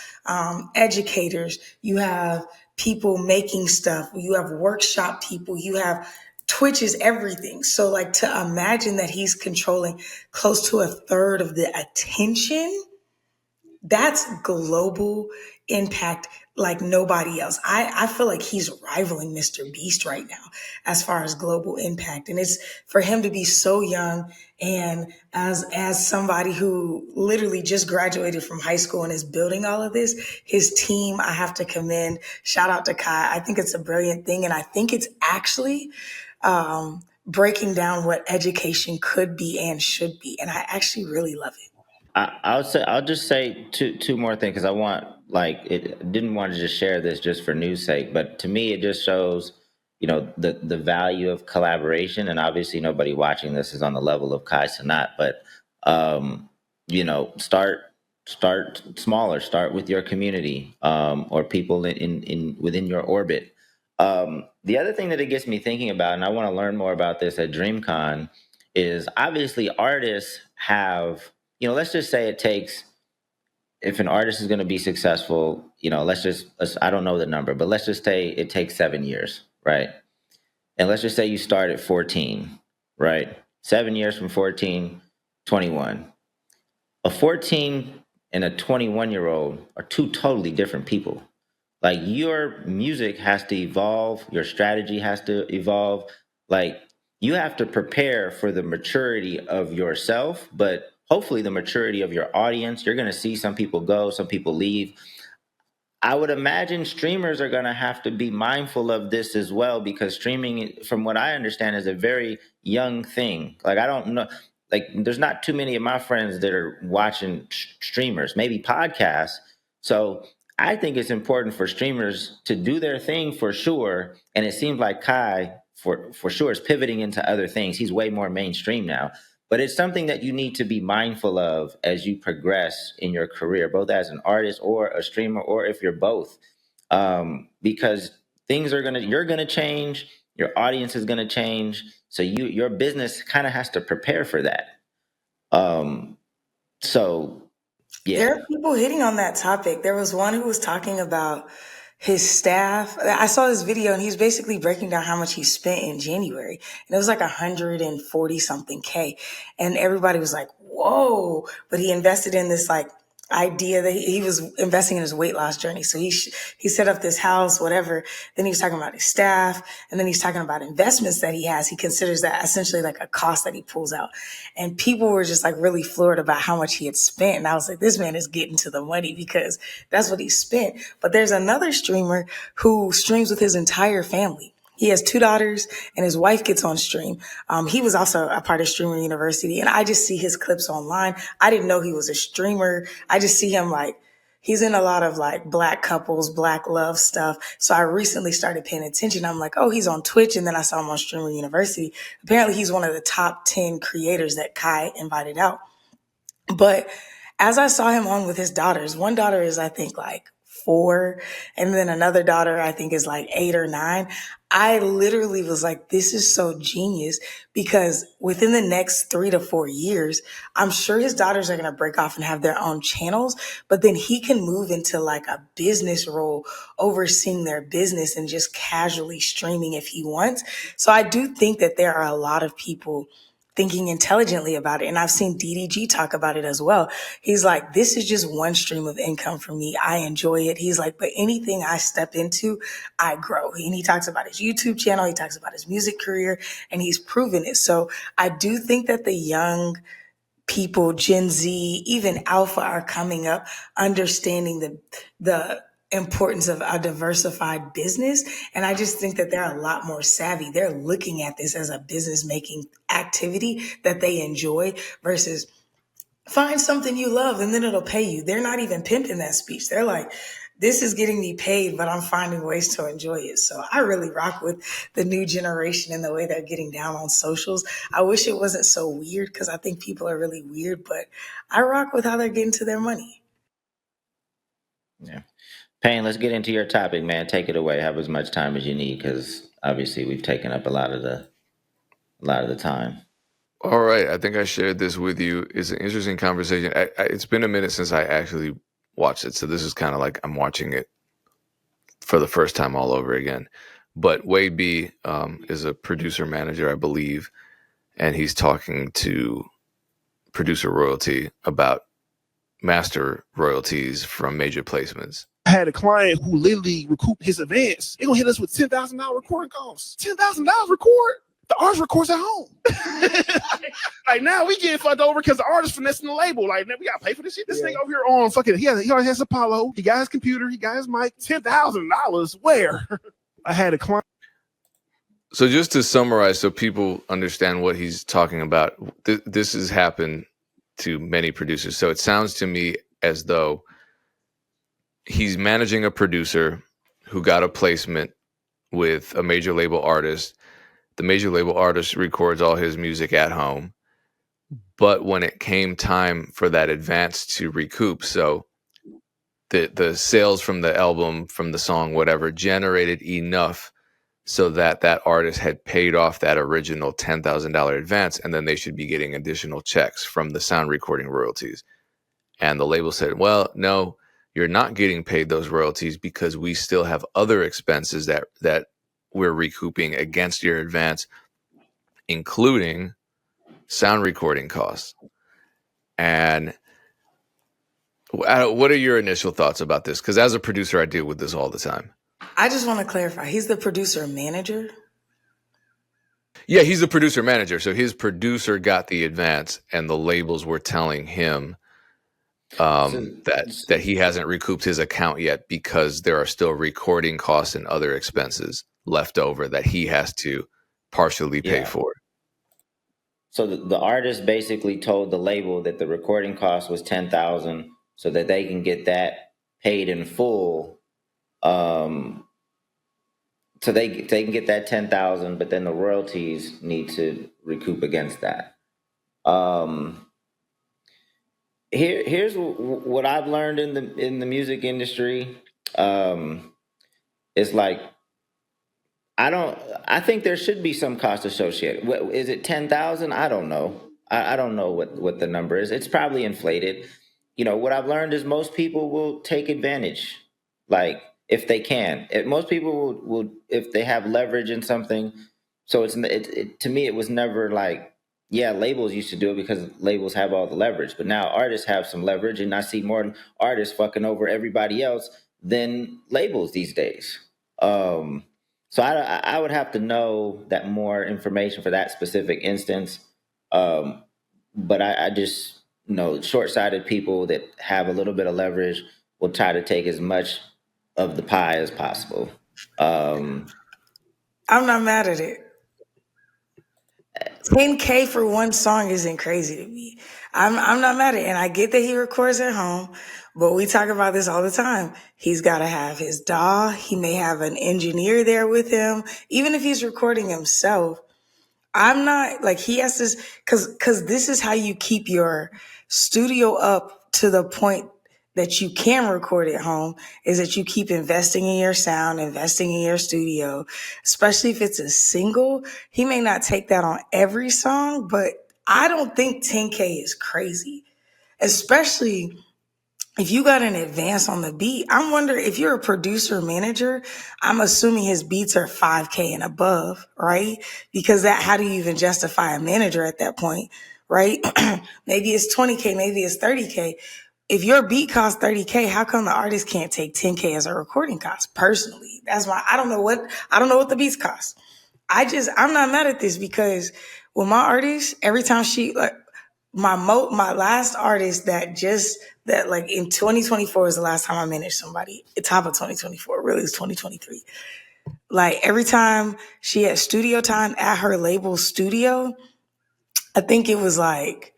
educators, you have people making stuff, you have workshop people, you have Twitch is everything. So like to imagine that he's controlling close to 1/3 of the attention, that's global impact like nobody else. I feel like he's rivaling Mr. Beast right now as far as global impact. And it's for him to be so young and as somebody who literally just graduated from high school and is building all of this, his team, I have to commend. Shout out to Kai. I think it's a brilliant thing. And I think it's actually breaking down what education could be and should be. And I actually really love it. I'll just say two more things because I didn't want to just share this just for news sake, but to me it just shows the value of collaboration. And obviously nobody watching this is on the level of Kai Cenat, but start smaller, start with your community, or people in within your orbit. The other thing that it gets me thinking about, and I want to learn more about this at DreamCon, is obviously artists have, let's just say it takes, if an artist is going to be successful, I don't know the number, but let's just say it takes 7 years, right? And let's just say you start at 14, right? 7 years from 14, 21. A 14 and a 21-year-old are two totally different people. Like, your music has to evolve, your strategy has to evolve. Like, you have to prepare for the maturity of yourself, but hopefully the maturity of your audience. You're going to see some people go, some people leave. I would imagine streamers are going to have to be mindful of this as well, because streaming, from what I understand, is a very young thing. Like, I don't know, like, there's not too many of my friends that are watching streamers, maybe podcasts. So I think it's important for streamers to do their thing for sure. And it seems like Kai, for sure, is pivoting into other things. He's way more mainstream now. But it's something that you need to be mindful of as you progress in your career, both as an artist or a streamer, or if you're both, because you're gonna change, your audience is gonna change, so your business kind of has to prepare for that. So yeah, There are people hitting on that topic. There was one who was talking about his staff. I saw this video and he was basically breaking down how much he spent in January. And it was like 140 something K. And everybody was like, whoa. But he invested in this like idea that he was investing in his weight loss journey. So he set up this house, whatever. Then he was talking about his staff, and then he's talking about investments that he has. He considers that essentially like a cost that he pulls out. And people were just like really floored about how much he had spent. And I was like, this man is getting to the money because that's what he spent. But there's another streamer who streams with his entire family. He has 2 daughters and his wife gets on stream. He was also a part of Streamer University, and I just see his clips online. I didn't know he was a streamer. I just see him like, he's in a lot of like Black couples, Black love stuff. So I recently started paying attention. I'm like, oh, he's on Twitch. And then I saw him on Streamer University. Apparently he's one of the top 10 creators that Kai invited out. But as I saw him on with his daughters, one daughter is, I think, like 4, and then another daughter, I think, is like 8 or 9. I literally was like, this is so genius, because within the next 3 to 4 years, I'm sure his daughters are going to break off and have their own channels, but then he can move into like a business role, overseeing their business and just casually streaming if he wants. So I do think that there are a lot of people thinking intelligently about it. And I've seen DDG talk about it as well. He's like, this is just one stream of income for me. I enjoy it. He's like, but anything I step into, I grow. And he talks about his YouTube channel. He talks about his music career, and he's proven it. So I do think that the young people, Gen Z, even Alpha, are coming up, understanding the importance of a diversified business. And I just think that they're a lot more savvy. They're looking at this as a business making activity that they enjoy, versus find something you love and then it'll pay you. They're not even pimping that speech. They're like, this is getting me paid, but I'm finding ways to enjoy it. So I really rock with the new generation and the way they're getting down on socials. I wish it wasn't so weird, because I think people are really weird, but I rock with how they're getting to their money. yeah. Payne, let's get into your topic, man. Take it away. Have as much time as you need, because obviously we've taken up a lot of the time. All right. I think I shared this with you. It's an interesting conversation. It's been a minute since I actually watched it, so this is kind of like I'm watching it for the first time all over again. But Wade B is a producer manager, I believe, and he's talking to producer royalty about master royalties from major placements. I had a client who literally recouped his advance. They're gonna hit us with $10,000 recording costs. $10,000 record? The artist records at home. like now we getting fucked over because the artist finessing the label. Like, man, we gotta pay for this shit. This thing over here on fucking, he already has Apollo. He got his computer. He got his mic. $10,000. Where? I had a client. So just to summarize, so people understand what he's talking about, this has happened to many producers. So it sounds to me as though he's managing a producer who got a placement with a major label artist. The major label artist records all his music at home. But when it came time for that advance to recoup, so the sales from the album, from the song, whatever, generated enough so that that artist had paid off that original $10,000 advance, and then they should be getting additional checks from the sound recording royalties. And the label said, well, no, you're not getting paid those royalties because we still have other expenses that we're recouping against your advance, including sound recording costs. And what are your initial thoughts about this? Because as a producer, I deal with this all the time. I just want to clarify. He's the producer manager? Yeah, he's the producer manager. So his producer got the advance, and the labels were telling him that he hasn't recouped his account yet because there are still recording costs and other expenses left over that he has to partially pay for. So the artist basically told the label that the recording cost was $10,000, so that they can get that paid in full. So they can get that $10,000, but then the royalties need to recoup against that. Here's what I've learned in the music industry. It's like, I think there should be some cost associated. Is it 10,000? I don't know. I don't know what the number is. It's probably inflated. What I've learned is most people will take advantage, like if they can. Most people will if they have leverage in something. So to me, it was never like, yeah, labels used to do it because labels have all the leverage, but now artists have some leverage, and I see more artists fucking over everybody else than labels these days. So I would have to know that more information for that specific instance. But I just know short-sighted people that have a little bit of leverage will try to take as much of the pie as possible. I'm not mad at it. 10K for one song isn't crazy to me. I'm not mad at it. And I get that he records at home, but we talk about this all the time. He's got to have his DAW. He may have an engineer there with him. Even if he's recording himself, I'm not like, he has this, cause this is how you keep your studio up to the point that you can record at home, is that you keep investing in your sound, investing in your studio, especially if it's a single. He may not take that on every song, but I don't think 10K is crazy, especially if you got an advance on the beat. I'm wondering if you're a producer manager, I'm assuming his beats are 5K and above, right? Because how do you even justify a manager at that point, right? Maybe it's 20K, maybe it's 30K. If your beat costs 30K, how come the artist can't take 10K as a recording cost? Personally, that's why I don't know what the beats cost. I'm not mad at this, because with my artist, every time my last artist that like in 2024 is the last time I managed somebody. Top of 2024, really, it's 2023. Like every time she had studio time at her label studio, I think it was like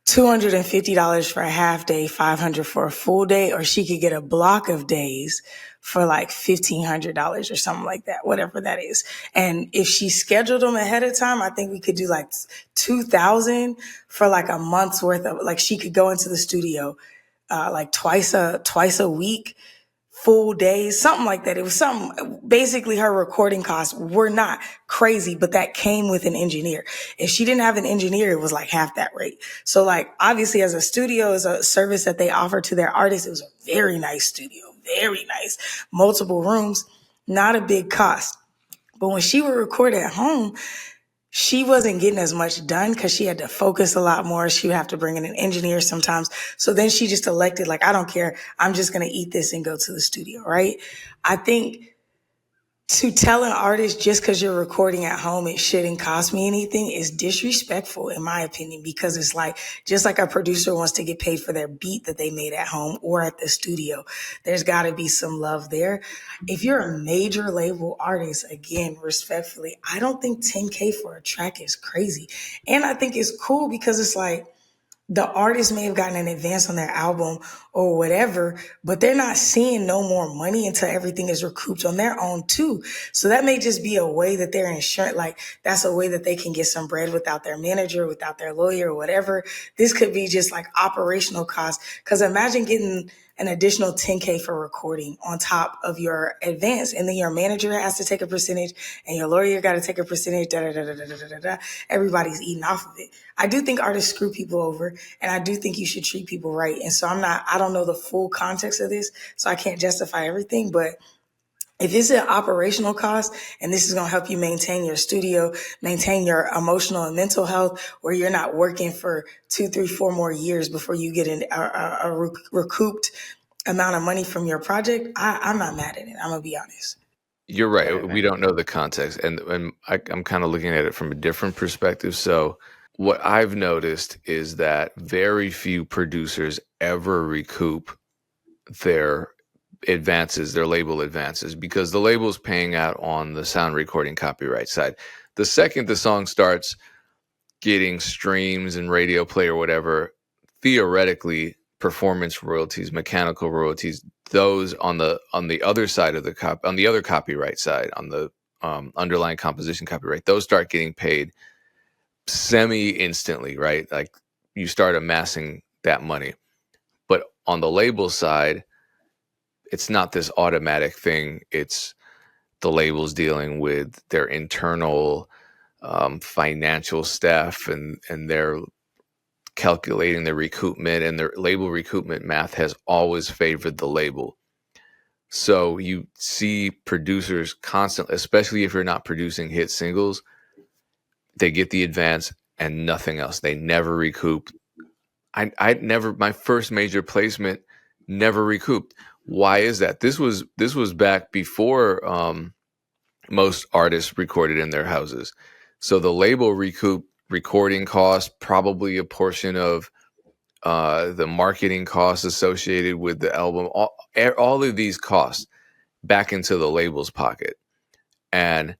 $250 for a half day, $500 for a full day, or she could get a block of days for like $1,500 or something like that, whatever that is. And if she scheduled them ahead of time, I think we could do like 2,000 for like a month's worth of, like she could go into the studio like twice a week, full days, something like that. It was something, basically her recording costs were not crazy, but that came with an engineer. If she didn't have an engineer, it was like half that rate. So like, obviously as a studio, as a service that they offer to their artists, it was a very nice studio, very nice, multiple rooms, not a big cost. But when she would record at home, she wasn't getting as much done because she had to focus a lot more. She would have to bring in an engineer sometimes. So then she just elected, like, I don't care. I'm just going to eat this and go to the studio, right? I think to tell an artist just because you're recording at home, it shouldn't cost me anything is disrespectful, in my opinion, because it's like, just like a producer wants to get paid for their beat that they made at home or at the studio, there's got to be some love there. If you're a major label artist, again, respectfully, I don't think 10K for a track is crazy. And I think it's cool because it's like, the artist may have gotten an advance on their album or whatever, but they're not seeing no more money until everything is recouped on their own too. So that may just be a way that they're insured. Like that's a way that they can get some bread without their manager, without their lawyer or whatever. This could be just like operational costs. Cause imagine getting an additional 10K for recording on top of your advance. And then your manager has to take a percentage and your lawyer got to take a percentage. Everybody's eating off of it. I do think artists screw people over, and I do think you should treat people right. And so I don't know the full context of this, so I can't justify everything, but if it's an operational cost and this is going to help you maintain your studio, maintain your emotional and mental health, where you're not working for 2, 3, 4 more years before you get a recouped amount of money from your project, I'm not mad at it. I'm going to be honest. You're right. We don't know the context. And I'm kind of looking at it from a different perspective. So what I've noticed is that very few producers ever recoup their advances, their label advances, because the label's paying out on the sound recording copyright side. The second the song starts getting streams and radio play or whatever, theoretically, performance royalties, mechanical royalties, those on the other side of on the other copyright side, on the underlying composition copyright, those start getting paid semi-instantly, right? Like you start amassing that money. But on the label side, it's not this automatic thing. It's the labels dealing with their internal financial staff, and they're calculating the recoupment, and their label recoupment math has always favored the label. So you see producers constantly, especially if you're not producing hit singles, they get the advance and nothing else. They never recoup. My first major placement never recouped. Why is that? This was back before most artists recorded in their houses. So the label recouped recording costs, probably a portion of the marketing costs associated with the album, all of these costs back into the label's pocket. And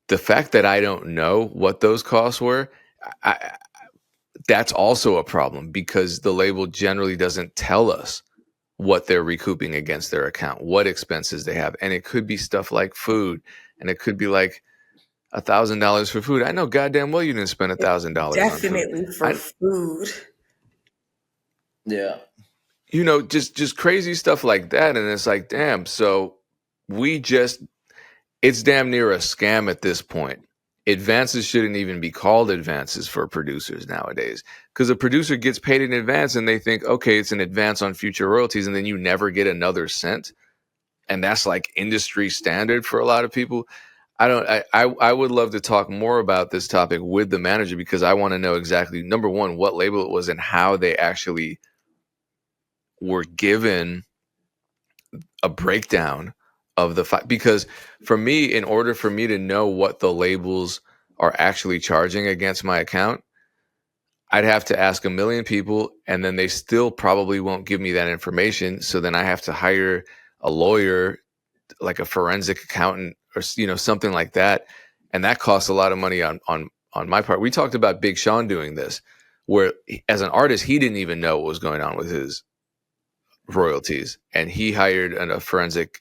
the fact that I don't know what those costs were, that's also a problem, because the label generally doesn't tell us what they're recouping against their account, what expenses they have. And it could be stuff like food, and it could be like $1,000 for food. I know goddamn well you didn't spend $1,000 on food. Definitely for food. Yeah. You know, just crazy stuff like that. And it's like, damn, so it's damn near a scam at this point. Advances shouldn't even be called advances for producers nowadays, because a producer gets paid in advance and they think, okay, it's an advance on future royalties, and then you never get another cent. And that's like industry standard for a lot of people. I would love to talk more about this topic with the manager, because I want to know exactly, number one, what label it was and how they actually were given a breakdown of the because for me, in order for me to know what the labels are actually charging against my account, I'd have to ask a million people, and then they still probably won't give me that information. So then I have to hire a lawyer, like a forensic accountant, or something like that, and that costs a lot of money on my part. We talked about Big Sean doing this, where as an artist he didn't even know what was going on with his royalties, and he hired a forensic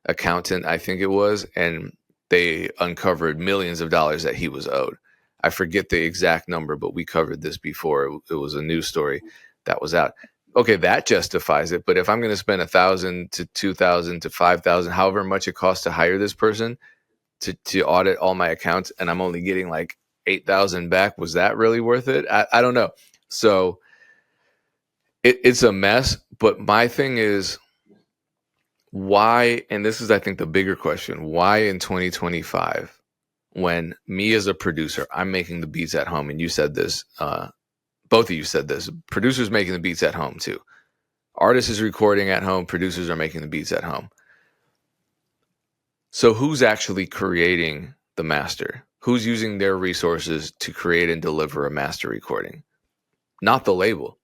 accountant, I think it was, and they uncovered millions of dollars that he was owed. I forget the exact number, but we covered this before. It was a news story that was out. Okay, that justifies it. But if I'm going to spend $1,000 to $2,000 to $5,000, however much it costs to hire this person to audit all my accounts, and I'm only getting like $8,000 back, was that really worth it? I don't know. So it's a mess. But my thing is, why, and this is, I think, the bigger question, why in 2025, when me as a producer, I'm making the beats at home, and you said this, both of you said this, producers making the beats at home too. Artists is recording at home, producers are making the beats at home. So who's actually creating the master? Who's using their resources to create and deliver a master recording? Not the label.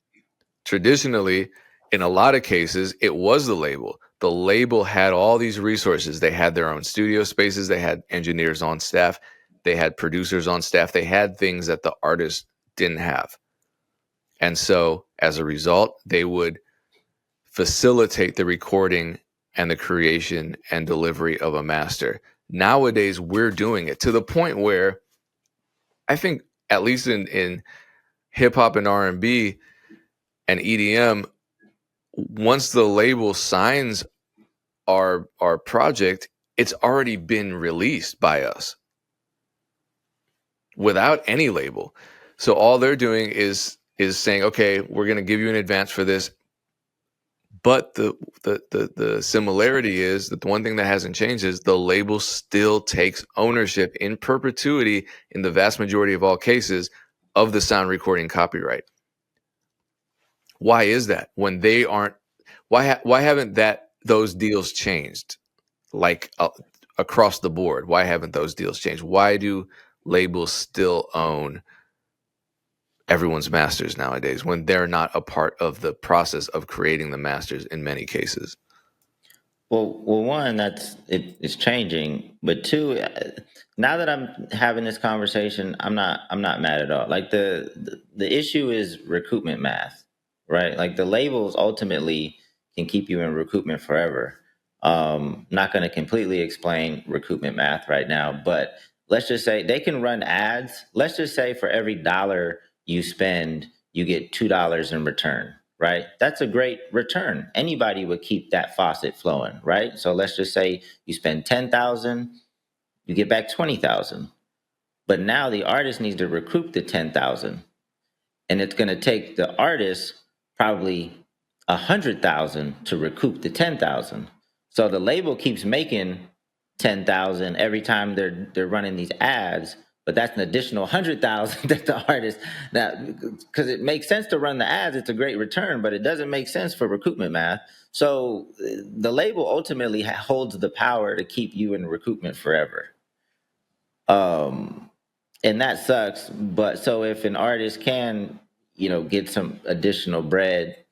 Traditionally, in a lot of cases, it was the label. The label had all these resources. They had their own studio spaces. They had engineers on staff. They had producers on staff. They had things that the artist didn't have. And so as a result, they would facilitate the recording and the creation and delivery of a master. Nowadays, we're doing it to the point where I think, at least in hip hop and R&B and EDM, once the label signs our project, it's already been released by us without any label. So all they're doing is saying, okay, we're going to give you an advance for this. But the similarity is that the one thing that hasn't changed is the label still takes ownership in perpetuity in the vast majority of all cases of the sound recording copyright. Why is that? When they aren't, why haven't those deals changed? Like across the board, why haven't those deals changed? Why do labels still own everyone's masters nowadays when they're not a part of the process of creating the masters in many cases? Well, one, it's changing, but two, now that I'm having this conversation, I'm not mad at all. Like the issue is recoupment math, right? Like the labels ultimately can keep you in recoupment forever. Not going to completely explain recoupment math right now, but let's just say they can run ads. Let's just say for every $1 you spend, you get $2 in return. Right? That's a great return. Anybody would keep that faucet flowing, right? So let's just say you spend 10,000, you get back 20,000. But now the artist needs to recoup the 10,000. And it's going to take the artist probably 100,000 to recoup the 10,000. So the label keeps making 10,000 every time they're running these ads, but that's an additional 100,000 that the artist, that because it makes sense to run the ads, it's a great return, but it doesn't make sense for recoupment math. So the label ultimately holds the power to keep you in recoupment forever. And that sucks. But so if an artist can, get some additional bread,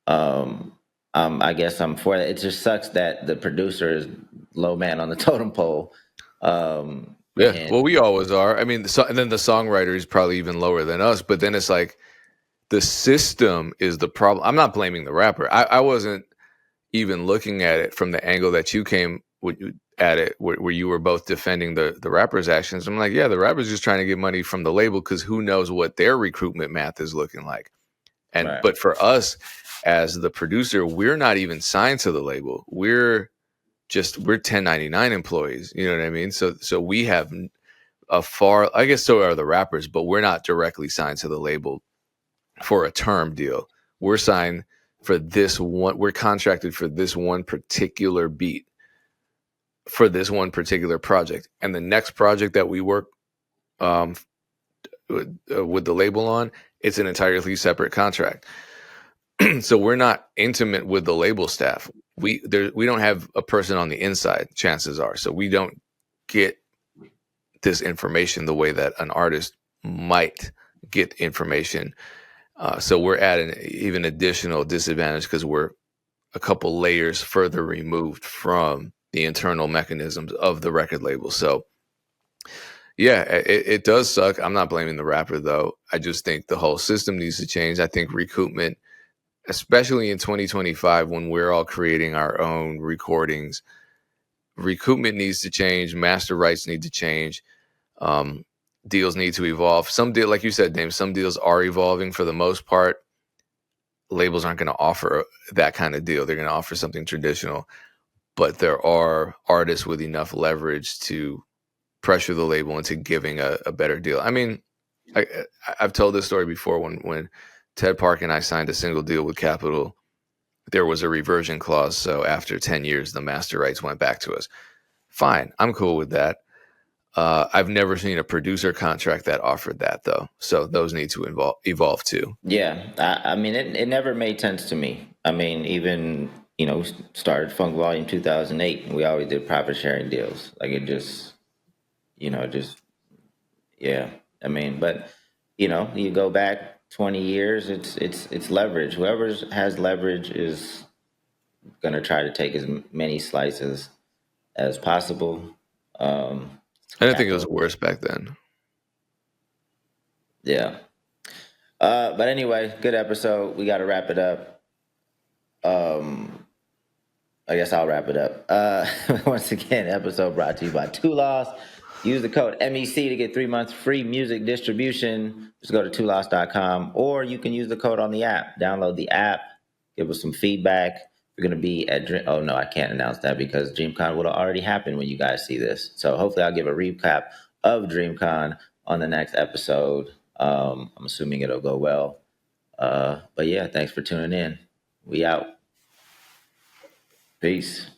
I guess I'm for that. It just sucks that the producer is low man on the totem pole. Yeah, well, we always are. I mean, and then the songwriter is probably even lower than us. But then it's like the system is the problem. I'm not blaming the rapper. I wasn't even looking at it from the angle that you came at it, where you were both defending the rapper's actions. I'm like, yeah, the rapper's just trying to get money from the label because who knows what their recruitment math is looking like. And Right. But for us as the producer, we're not even signed to the label. We're 1099 employees. You know what I mean? So we have I guess so are the rappers, but we're not directly signed to the label for a term deal. We're signed for this one. We're contracted for this one particular beat for this one particular project. And the next project that we work with the label on, it's an entirely separate contract. So we're not intimate with the label staff. We don't have a person on the inside, chances are. So we don't get this information the way that an artist might get information. So we're at an even additional disadvantage because we're a couple layers further removed from the internal mechanisms of the record label. So yeah, it does suck. I'm not blaming the rapper though. I just think the whole system needs to change. I think recoupment, especially in 2025 when we're all creating our own recordings, recoupment needs to change. Master rights need to change. Deals need to evolve. Like you said, Dame, some deals are evolving for the most part. Labels aren't going to offer that kind of deal. They're going to offer something traditional, but there are artists with enough leverage to pressure the label into giving a better deal. I mean, I've told this story before when Ted Park and I signed a single deal with Capitol, there was a reversion clause. So after 10 years, the master rights went back to us. Fine. I'm cool with that. I've never seen a producer contract that offered that though. So those need to evolve too. Yeah. I mean, it never made sense to me. I mean, even, started Funk Volume 2008 and we always did profit sharing deals. Like it just, yeah. I mean, but, you go back 20 years, it's leverage. Whoever has leverage is going to try to take as many slices as possible. I don't think it was worse back then. Yeah. But anyway, good episode. We got to wrap it up. I guess I'll wrap it up. Once again, episode brought to you by Two Lost. Use the code MEC to get 3 months free music distribution. Just go to twolost.com, or you can use the code on the app. Download the app. Give us some feedback. We're going to be at oh no, I can't announce that because DreamCon would have already happened when you guys see this. So hopefully I'll give a recap of DreamCon on the next episode. I'm assuming it'll go well. But yeah, thanks for tuning in. We out. Peace.